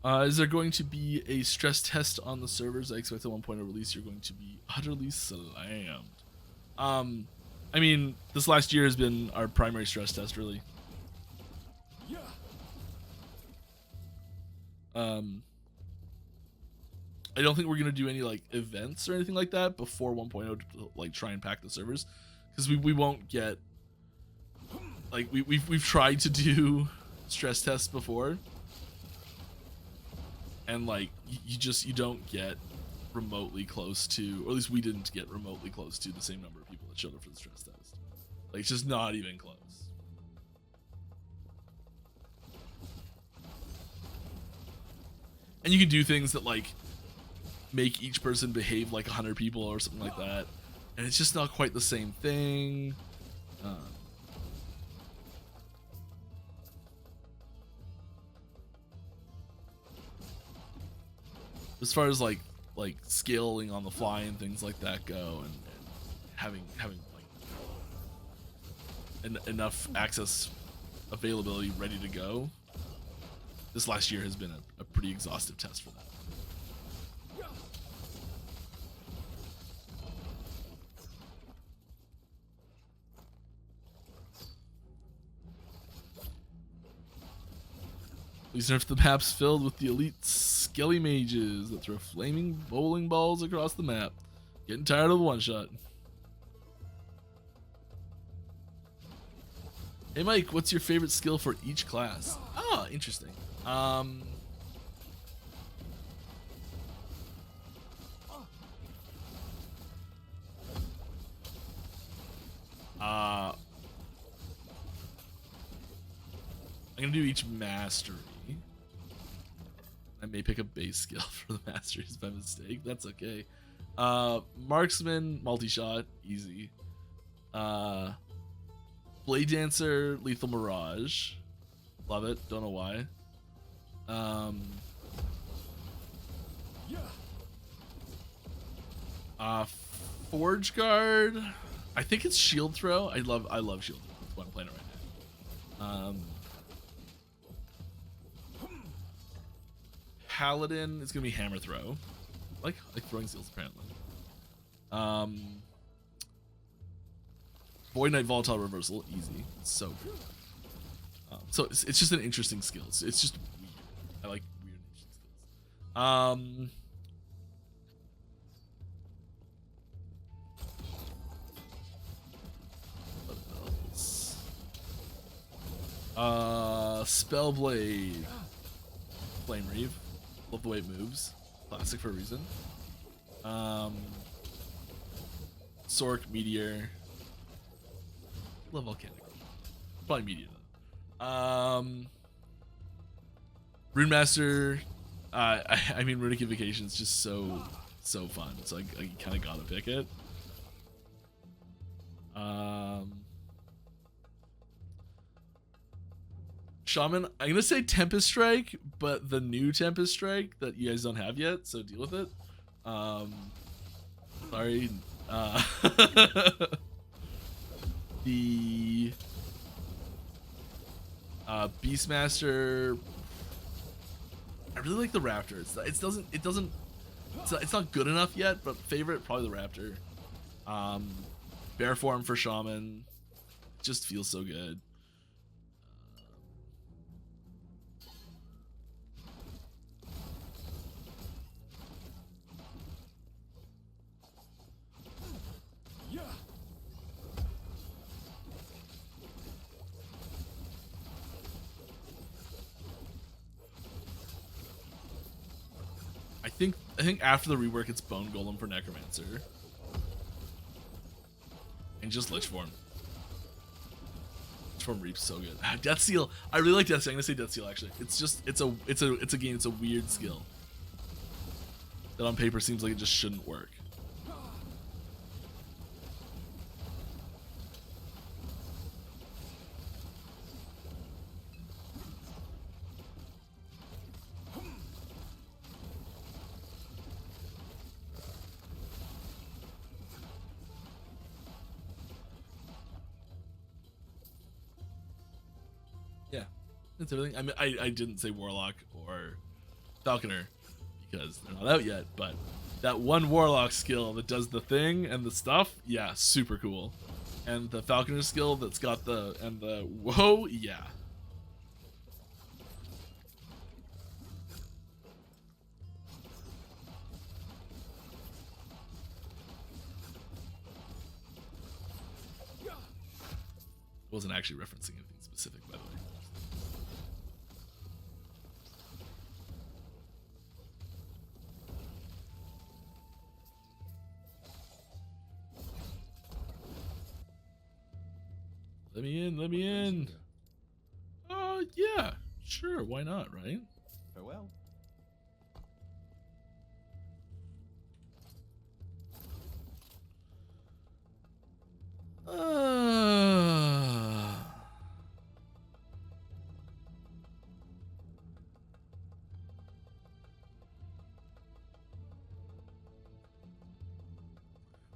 Is there going to be a stress test on the servers? I expect at 1.0 release you're going to be utterly slammed. I mean, this last year has been our primary stress test, really. I don't think we're gonna do any like events or anything like that before 1.0 to like try and pack the servers, because we won't get like we've tried to do stress tests before. And like you don't get remotely close to, or at least we didn't get remotely close to the same number of people that showed up for the stress test. Like it's just not even close. And you can do things that like make each person behave like 100 people or something like that, and it's just not quite the same thing. As far as like scaling on the fly and things like that go, and having like enough access availability ready to go, this last year has been a pretty exhaustive test for that. Please nerf the maps filled with the elite skelly mages that throw flaming bowling balls across the map. Getting tired of the one shot. Hey Mike, what's your favorite skill for each class? Oh, interesting. I'm gonna do each mastery. I may pick a base skill for the masteries by mistake. That's okay. Marksman, multi-shot, easy. Blade Dancer, Lethal Mirage. Love it. Don't know why. Forge Guard. I think it's Shield Throw. I love Shield Throw. That's why I'm playing it right now. paladin, it's gonna be hammer throw, like throwing seals apparently. Void Knight volatile reversal, easy, it's so good. So it's just an interesting skill. It's just weird. I like weird interesting skills. What else? Spellblade, Flame Reave. Love the way it moves. Classic for a reason. Sork, Meteor. Love Volcanic. Probably Meteor though. Runemaster. I mean, Runic Invocation is just so fun. So I kind of gotta pick it. Shaman, I'm gonna say Tempest Strike, but the new Tempest Strike that you guys don't have yet, so deal with it. Sorry. The Beastmaster. I really like the Raptor. It's not good enough yet, but favorite probably the Raptor. Bear form for Shaman. Just feels so good. I think after the rework, it's Bone Golem for Necromancer, and just Lich Form. Lich Form Reap's so good. Death Seal. I really like Death Seal. I'm gonna say Death Seal actually. It's a weird skill that on paper seems like it just shouldn't work. That's everything. I mean, I didn't say Warlock or Falconer because they're not out yet, but that one Warlock skill that does the thing and the stuff, yeah, super cool. And the Falconer skill that's got the whoa, yeah. I wasn't actually referencing anything specific, by the way. Let me in. Yeah, sure, why not, right? Farewell. I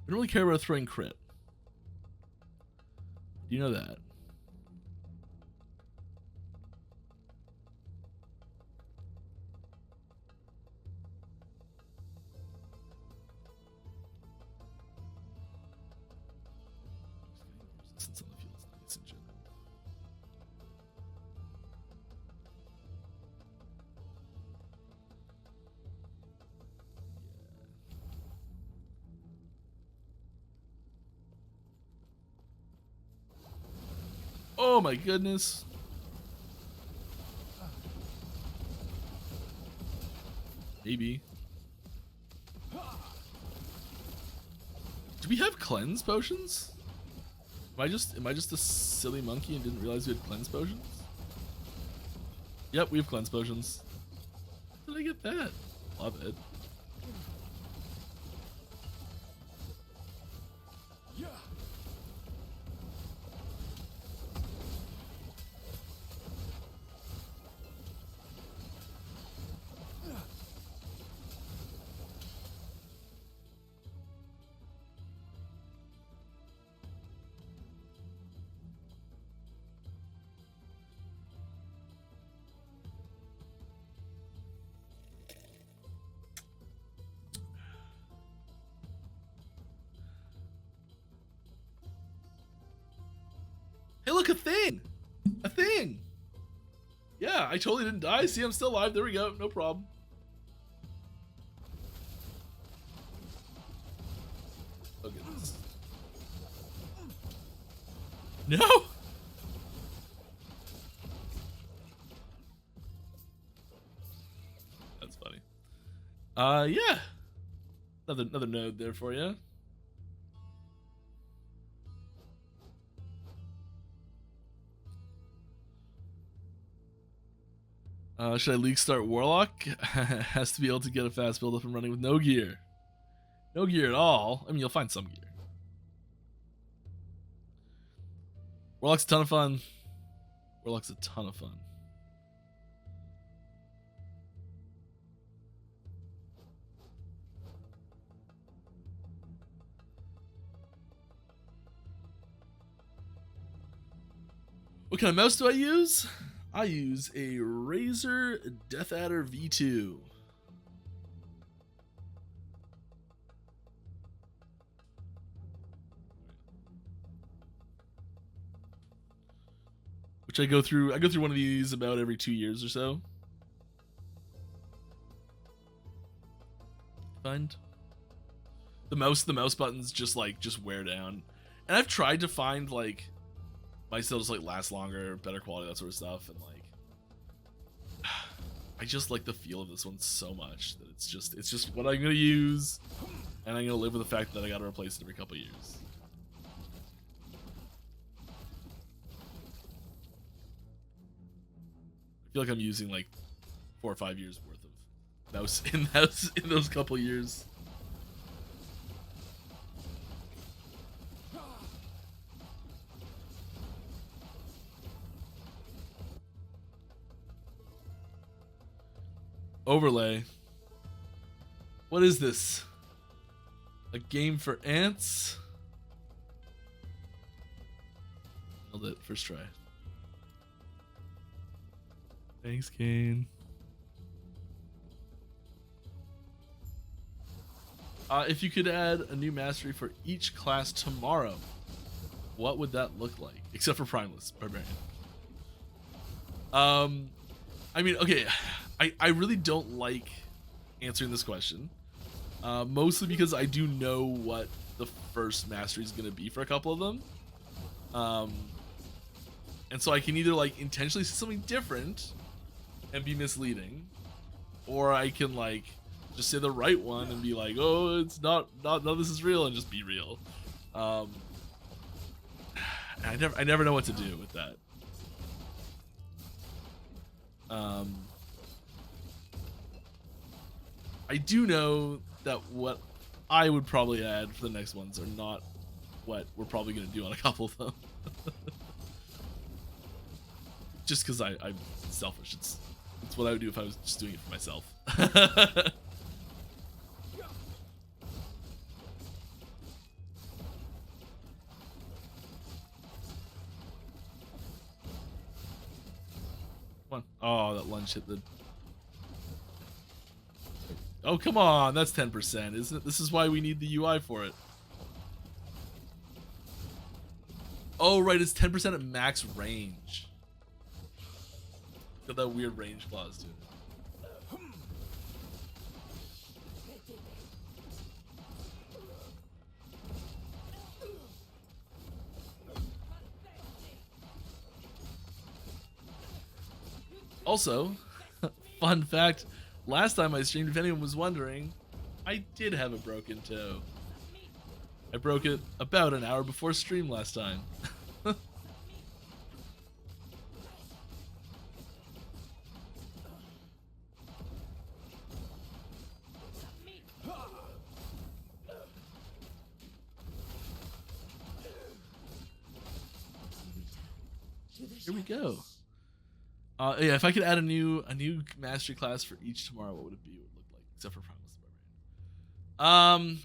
don't really care about throwing crit. You know that. Resistance on the field is nice in general. Oh my goodness. Maybe. Do we have cleanse potions? Am I just a silly monkey and didn't realize we had cleanse potions? Yep, we have cleanse potions. How did I get that? Love it. look, a thing. A thing. Yeah, I totally didn't die. See, I'm still alive. There we go. No problem. Look at this. No. That's funny. Yeah. Another node there for you. Should I league start Warlock? Has to be able to get a fast build up and running with no gear. No gear at all. I mean, you'll find some gear. Warlock's a ton of fun. Warlock's a ton of fun. What kind of mouse do I use? I use a Razer Death Adder V2. Which I go through one of these about every 2 years or so. Find the mouse buttons just wear down. And I've tried to find like might still just like last longer, better quality, that sort of stuff, and like I just like the feel of this one so much that it's just what I'm gonna use, and I'm gonna live with the fact that I gotta replace it every couple years. I feel like I'm using like 4 or 5 years worth of mouse in those couple years. Overlay. What is this? A game for ants? Nailed it. First try. Thanks, Kane. If you could add a new mastery for each class tomorrow, what would that look like? Except for Primeless Barbarian. I mean, okay, I really don't like answering this question, mostly because I do know what the first mastery is going to be for a couple of them, and so I can either like intentionally say something different and be misleading, or I can like just say the right one and be like, oh, it's not no, this is real, and just be real. I never know what to do with that. I do know that what I would probably add for the next ones are not what we're probably going to do on a couple of them. Just because I'm selfish. It's what I would do if I was just doing it for myself. Come on. Oh, that lunge hit the... Oh, come on, that's 10%, isn't it? This is why we need the UI for it. Oh, right, it's 10% at max range. Got that weird range clause, too. Also, fun fact, last time I streamed, if anyone was wondering, I did have a broken toe. I broke it about an hour before stream last time. Here we go. Yeah, if I could add a new mastery class for each tomorrow, what would it be? What would it look like? Except for Primus Barbarian.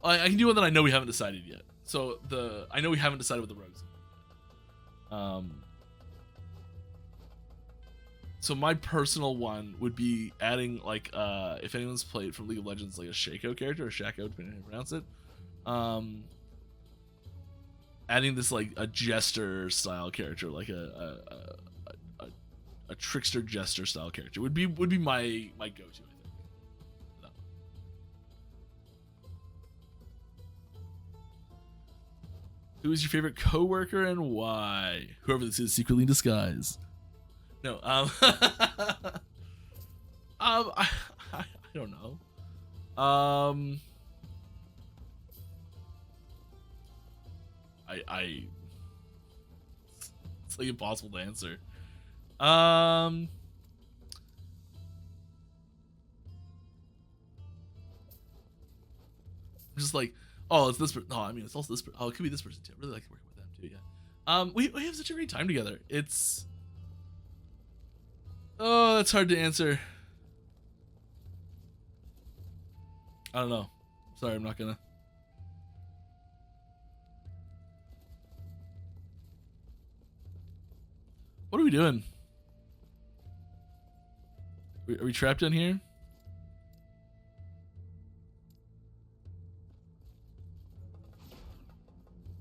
I can do one that I know we haven't decided yet. So I know we haven't decided what the rogues are. So my personal one would be adding like if anyone's played from League of Legends, like a Shaco character or Shaco, depending on how you pronounce it. Adding this like a jester style character, like a trickster jester style character would be my go-to, I think. No. Who is your favorite coworker and why? Whoever this is, secretly in disguise. No, I don't know. It's like impossible to answer. I'm just like, oh, it's this person. No, I mean, it's also this person. Oh, it could be this person too. I really like working with them too. Yeah. We have such a great time together. It's, oh, that's hard to answer. I don't know. Sorry, I'm not gonna. What are we doing? Are we trapped in here?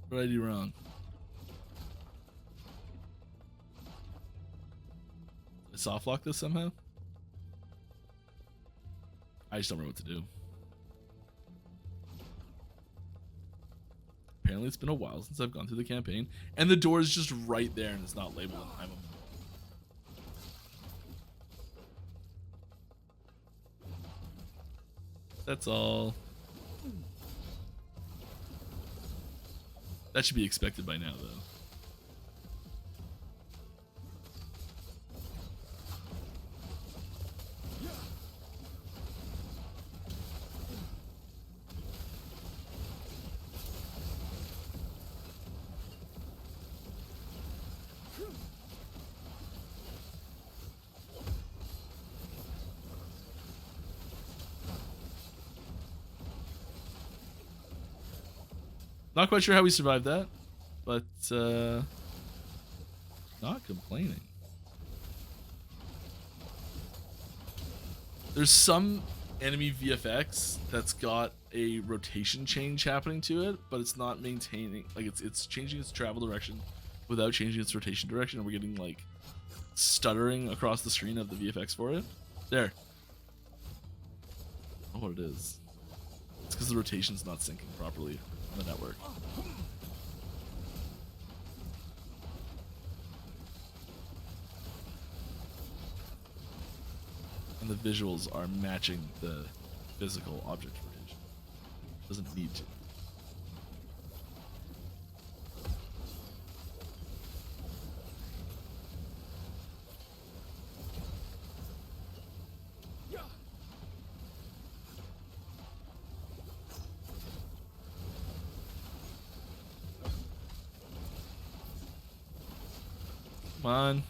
What did I do wrong? Did I soft lock this somehow? I just don't remember what to do. Apparently it's been a while since I've gone through the campaign, and the door is just right there and it's not labeled. That's all. That should be expected by now, though. Not quite sure how we survived that, but not complaining. There's some enemy VFX that's got a rotation change happening to it, but it's not maintaining, like it's changing its travel direction without changing its rotation direction, and we're getting like stuttering across the screen of the VFX for it. There. I don't know what it is. It's because the rotation's not syncing properly on the network. And the visuals are matching the physical object rotation. Doesn't need to. Come on.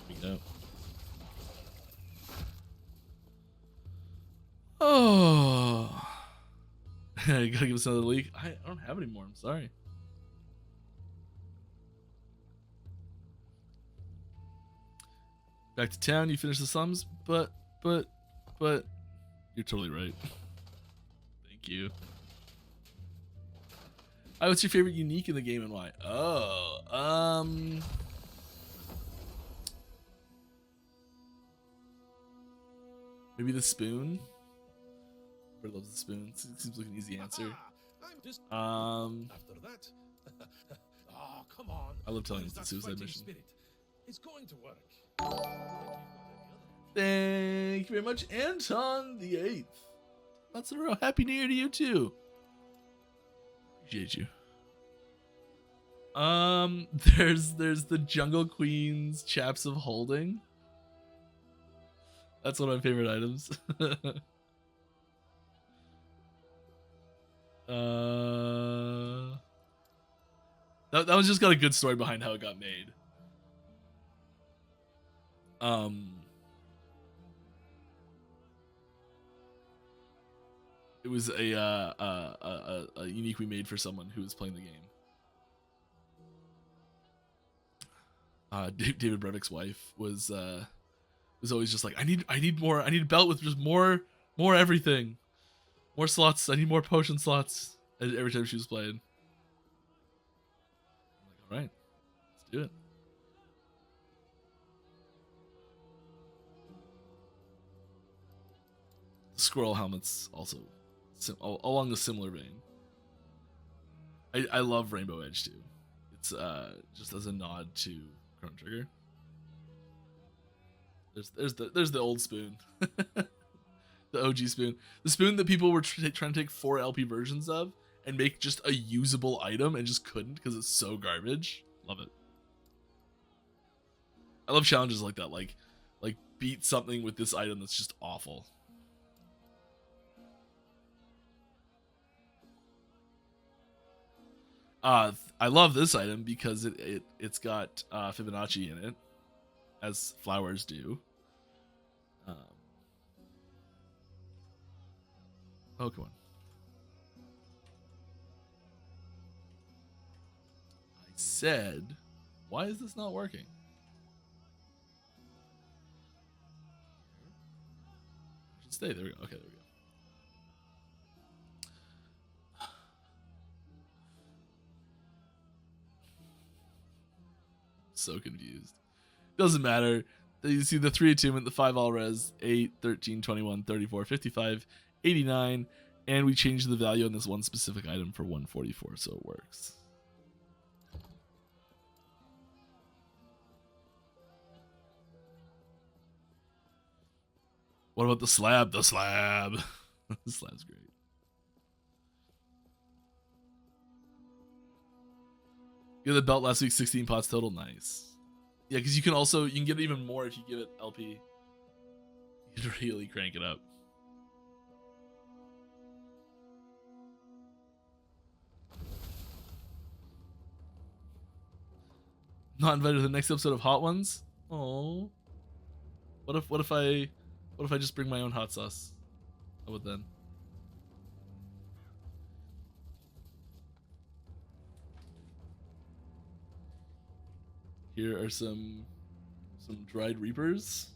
Here we go. Oh. You gotta give us another leak. I don't have any more. I'm sorry. Back to town. You finish the sums, but you're totally right. Thank you. What's your favorite unique in the game and why? Oh, maybe the spoon. Everybody loves the spoon. Seems like an easy answer. I'm just After that. Oh, come on. I love telling you Where's it's a that suicide fighting mission. spirit? It's going to work. Thank you very much, Anton the 8th. That's a real happy new year to you too. Appreciate you. There's the Jungle Queen's Chaps of Holding. That's one of my favorite items. That one's just got a good story behind how it got made. It was a unique we made for someone who was playing the game. David Brevic's wife was always just like, I need more. I need a belt with just more everything, more slots. I need more potion slots. Every time she was playing. I'm like, all right, let's do it. The squirrel helmets also along a similar vein. I love Rainbow Edge too. It's just as a nod to Chrono Trigger. There's the old spoon, the OG spoon, the spoon that people were trying to take 4 LP versions of and make just a usable item and just couldn't because it's so garbage. Love it. I love challenges like that, like beat something with this item that's just awful. I love this item because it's got Fibonacci in it, as flowers do. Oh, come on. I said, why is this not working? I should stay. There we go. Okay, there we go. So confused. Doesn't matter. You see the 3 attunement, the 5 all res, 8, 13, 21, 34, 55, 89, and we changed the value on this one specific item for 144, so it works. What about the slab? The slab. The slab's great. You got the belt last week, 16 pots total. Nice. Yeah, because you can get even more if you give it LP. You can really crank it up. Not invited to the next episode of Hot Ones? Oh. What if I just bring my own hot sauce? How about then? Here are some dried reapers.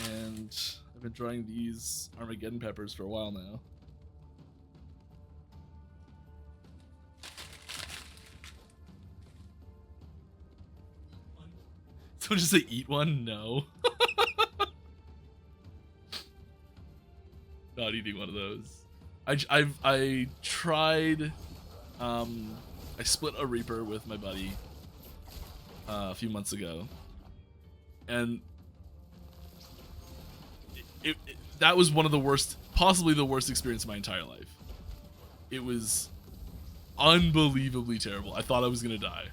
And I've been drying these Armageddon peppers for a while now. Someone just say eat one? No. Not eating one of those. I tried I split a Reaper with my buddy a few months ago, and that was one of the worst, possibly the worst experience of my entire life. It was unbelievably terrible. I thought I was gonna die.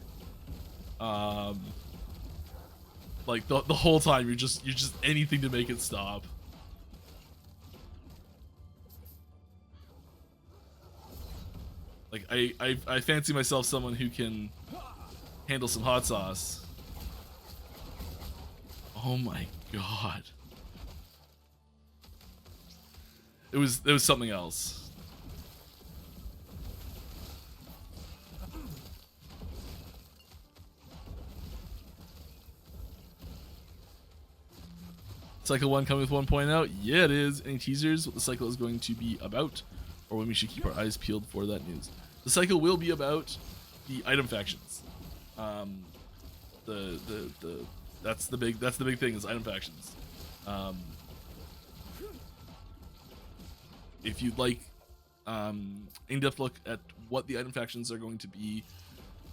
Like the whole time you're just anything to make it stop. Like I fancy myself someone who can handle some hot sauce. Oh my god. It was something else. Cycle 1 coming with 1.0? Yeah, it is. Any teasers what the cycle is going to be about, or when we should keep our eyes peeled for that news? The cycle will be about the item factions. That's the big thing is item factions. If you'd like in-depth look at what the item factions are going to be,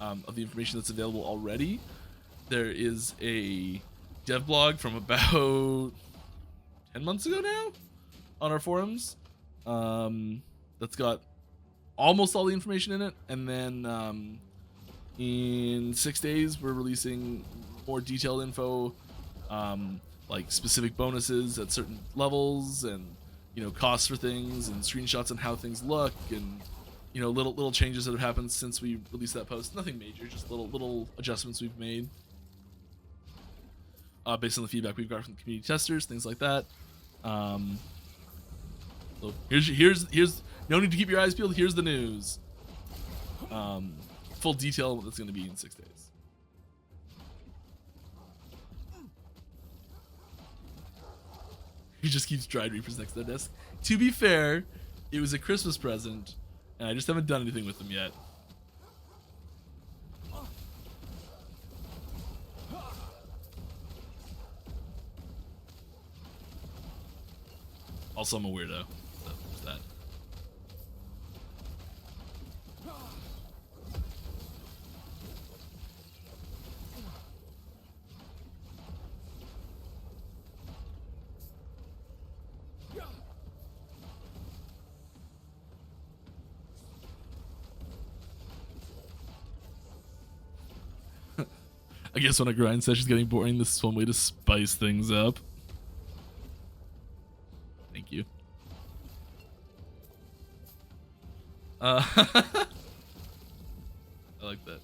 of the information that's available already, there is a dev blog from about 10 months ago now on our forums that's got almost all the information in it, and then in 6 days we're releasing more detailed info, like specific bonuses at certain levels, and costs for things, and screenshots on how things look, and little changes that have happened since we released that post. Nothing major, just little adjustments we've made based on the feedback we've got from the community testers, things like that. So here's no need to keep your eyes peeled. Here's the news. full detail on what that's going to be in 6 days. He just keeps dried reapers next to the desk. To be fair, it was a Christmas present, and I just haven't done anything with them yet. Also, I'm a weirdo. So there's that. I guess when a grind session's getting boring, this is one way to spice things up. Thank you. I like that.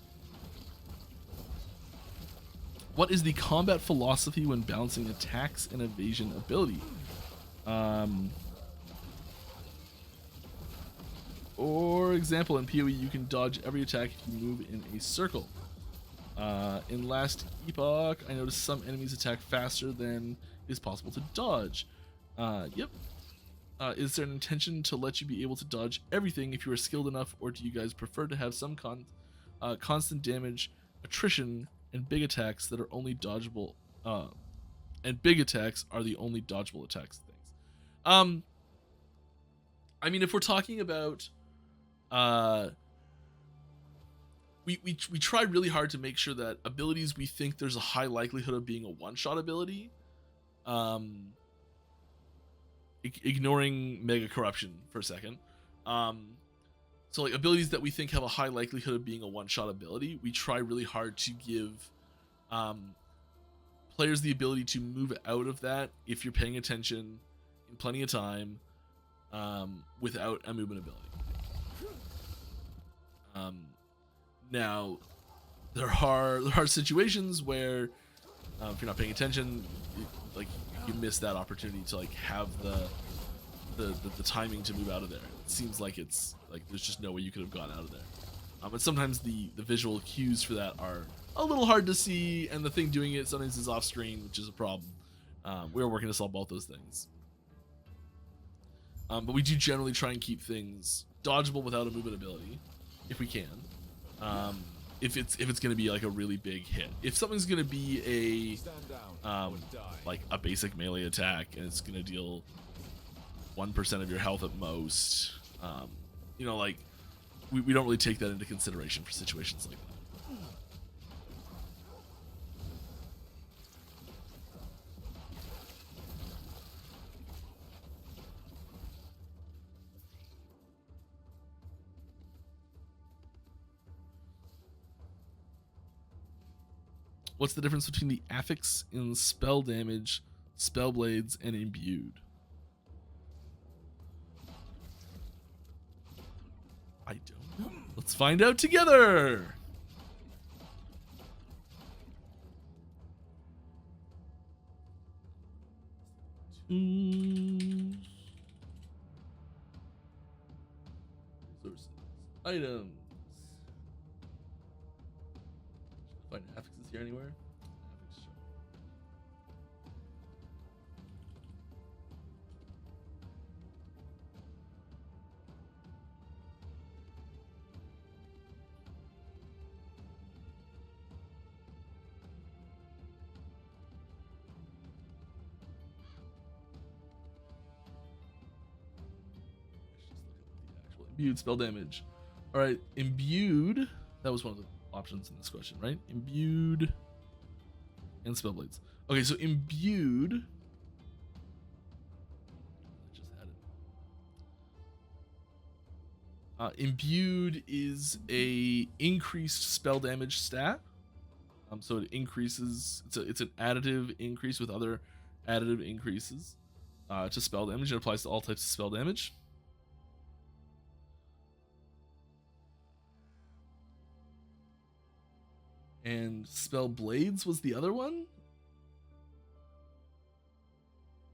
What is the combat philosophy when balancing attacks and evasion ability? For example, in PoE, you can dodge every attack if you move in a circle. In Last Epoch, I noticed some enemies attack faster than is possible to dodge. Yep. Is there an intention to let you be able to dodge everything if you are skilled enough, or do you guys prefer to have some constant damage, attrition, and big attacks that are only dodgeable? And big attacks are the only dodgeable attacks things. I mean, if we're talking about, we try really hard to make sure that abilities we think there's a high likelihood of being a one-shot ability, ignoring Mega Corruption for a second. So like abilities that we think have a high likelihood of being a one-shot ability, we try really hard to give players the ability to move out of that if you're paying attention in plenty of time, without a movement ability. Now, there are situations where if you're not paying attention, you miss that opportunity to like have the timing to move out of there. It seems like it's like there's just no way you could have gotten out of there. But sometimes the visual cues for that are a little hard to see, and the thing doing it sometimes is off screen, which is a problem. We're working to solve both those things. But we do generally try and keep things dodgeable without a movement ability, if we can. If it's going to be like a really big hit. If something's going to be like a basic melee attack and it's going to deal 1% of your health at most, you know, like we don't really take that into consideration for situations like that. What's the difference between the affix in spell damage, spell blades, and imbued? I don't know. Let's find out together. Resources. Items. Find affixes here anywhere? Affix show. Imbued spell damage. All right, imbued. That was one of the options in this question, right? Imbued and spell blades. Okay, so imbued. I just had it. Imbued is a increased spell damage stat. So it increases. It's an additive increase with other additive increases to spell damage. It applies to all types of spell damage. And spell blades was the other one.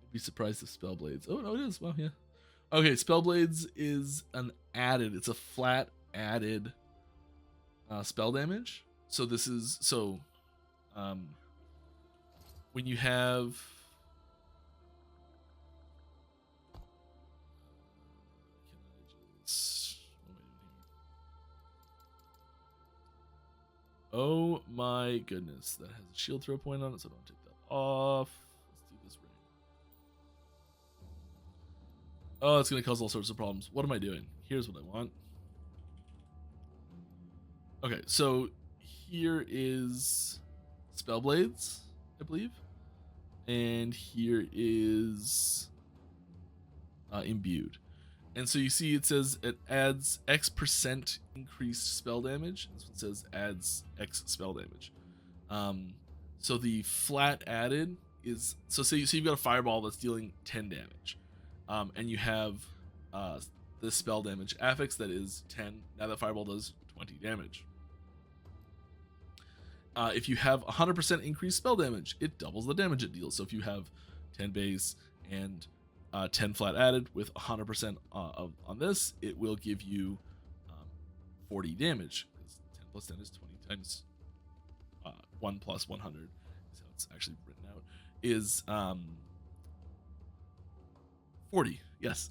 I'd be surprised if spell blades. Oh no, it is. Well, yeah. Okay, spell blades is an added. It's a flat added spell damage. So this is when you have oh my goodness, that has a shield throw point on it, so don't take that off. Let's do this ring. Oh, it's gonna cause all sorts of problems. What am I doing? Here's what I want. Okay, so here is Spellblades, I believe, and here is Imbued. And so you see it says it adds X% increased spell damage. This one says adds X spell damage. So the flat added is, so say you've got a fireball that's dealing 10 damage, and you have the spell damage affix that is 10. Now that fireball does 20 damage. If you have 100% increased spell damage, it doubles the damage it deals. So if you have 10 base and 10 flat added with 100% on this, it will give you 40 damage. 10 plus 10 is 20 times 1 plus 100 is how it's actually written out. Is 40, yes.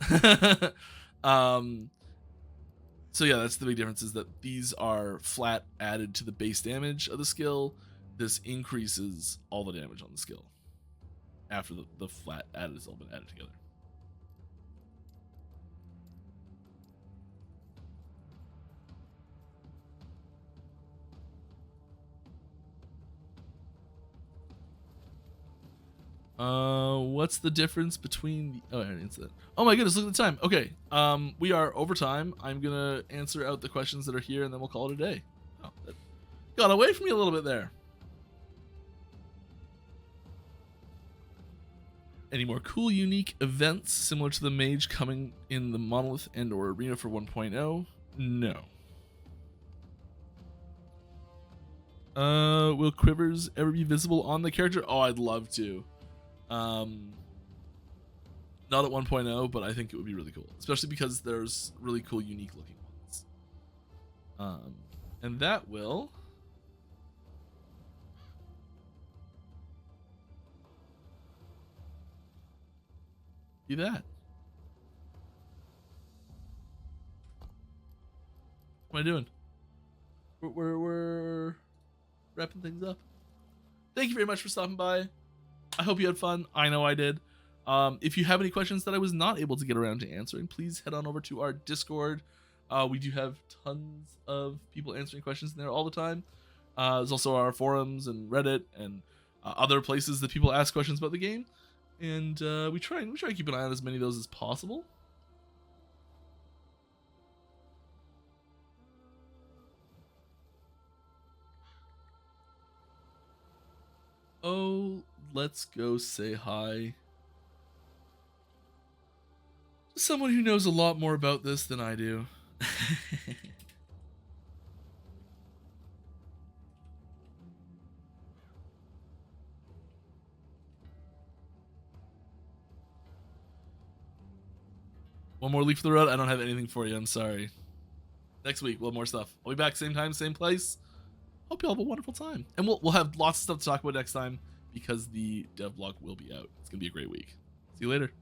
So yeah, that's the big difference, is that these are flat added to the base damage of the skill. This increases all the damage on the skill after the flat added has all been added together. What's the difference between the, oh, I didn't answer that. Oh my goodness, look at the time. Okay, we are over time. I'm gonna answer out the questions that are here, and then we'll call it a day. Oh, that got away from me a little bit there. Any more cool, unique events similar to the mage coming in the monolith and or arena for 1.0? No. Will quivers ever be visible on the character? Oh, I'd love to. Not at 1.0, but I think it would be really cool, especially because there's really cool, unique looking ones. And that will be that. What am I doing? We're wrapping things up. Thank you very much for stopping by. I hope you had fun. I know I did. If you have any questions that I was not able to get around to answering, please head on over to our Discord. We do have tons of people answering questions in there all the time. There's also our forums and Reddit and other places that people ask questions about the game. And we try to keep an eye on as many of those as possible. Oh, let's go say hi to someone who knows a lot more about this than I do. One more leaf for the road. I don't have anything for you. I'm sorry. Next week, we'll have more stuff. I'll be back same time, same place. Hope you all have a wonderful time. And we'll have lots of stuff to talk about next time because the devlog will be out. It's going to be a great week. See you later.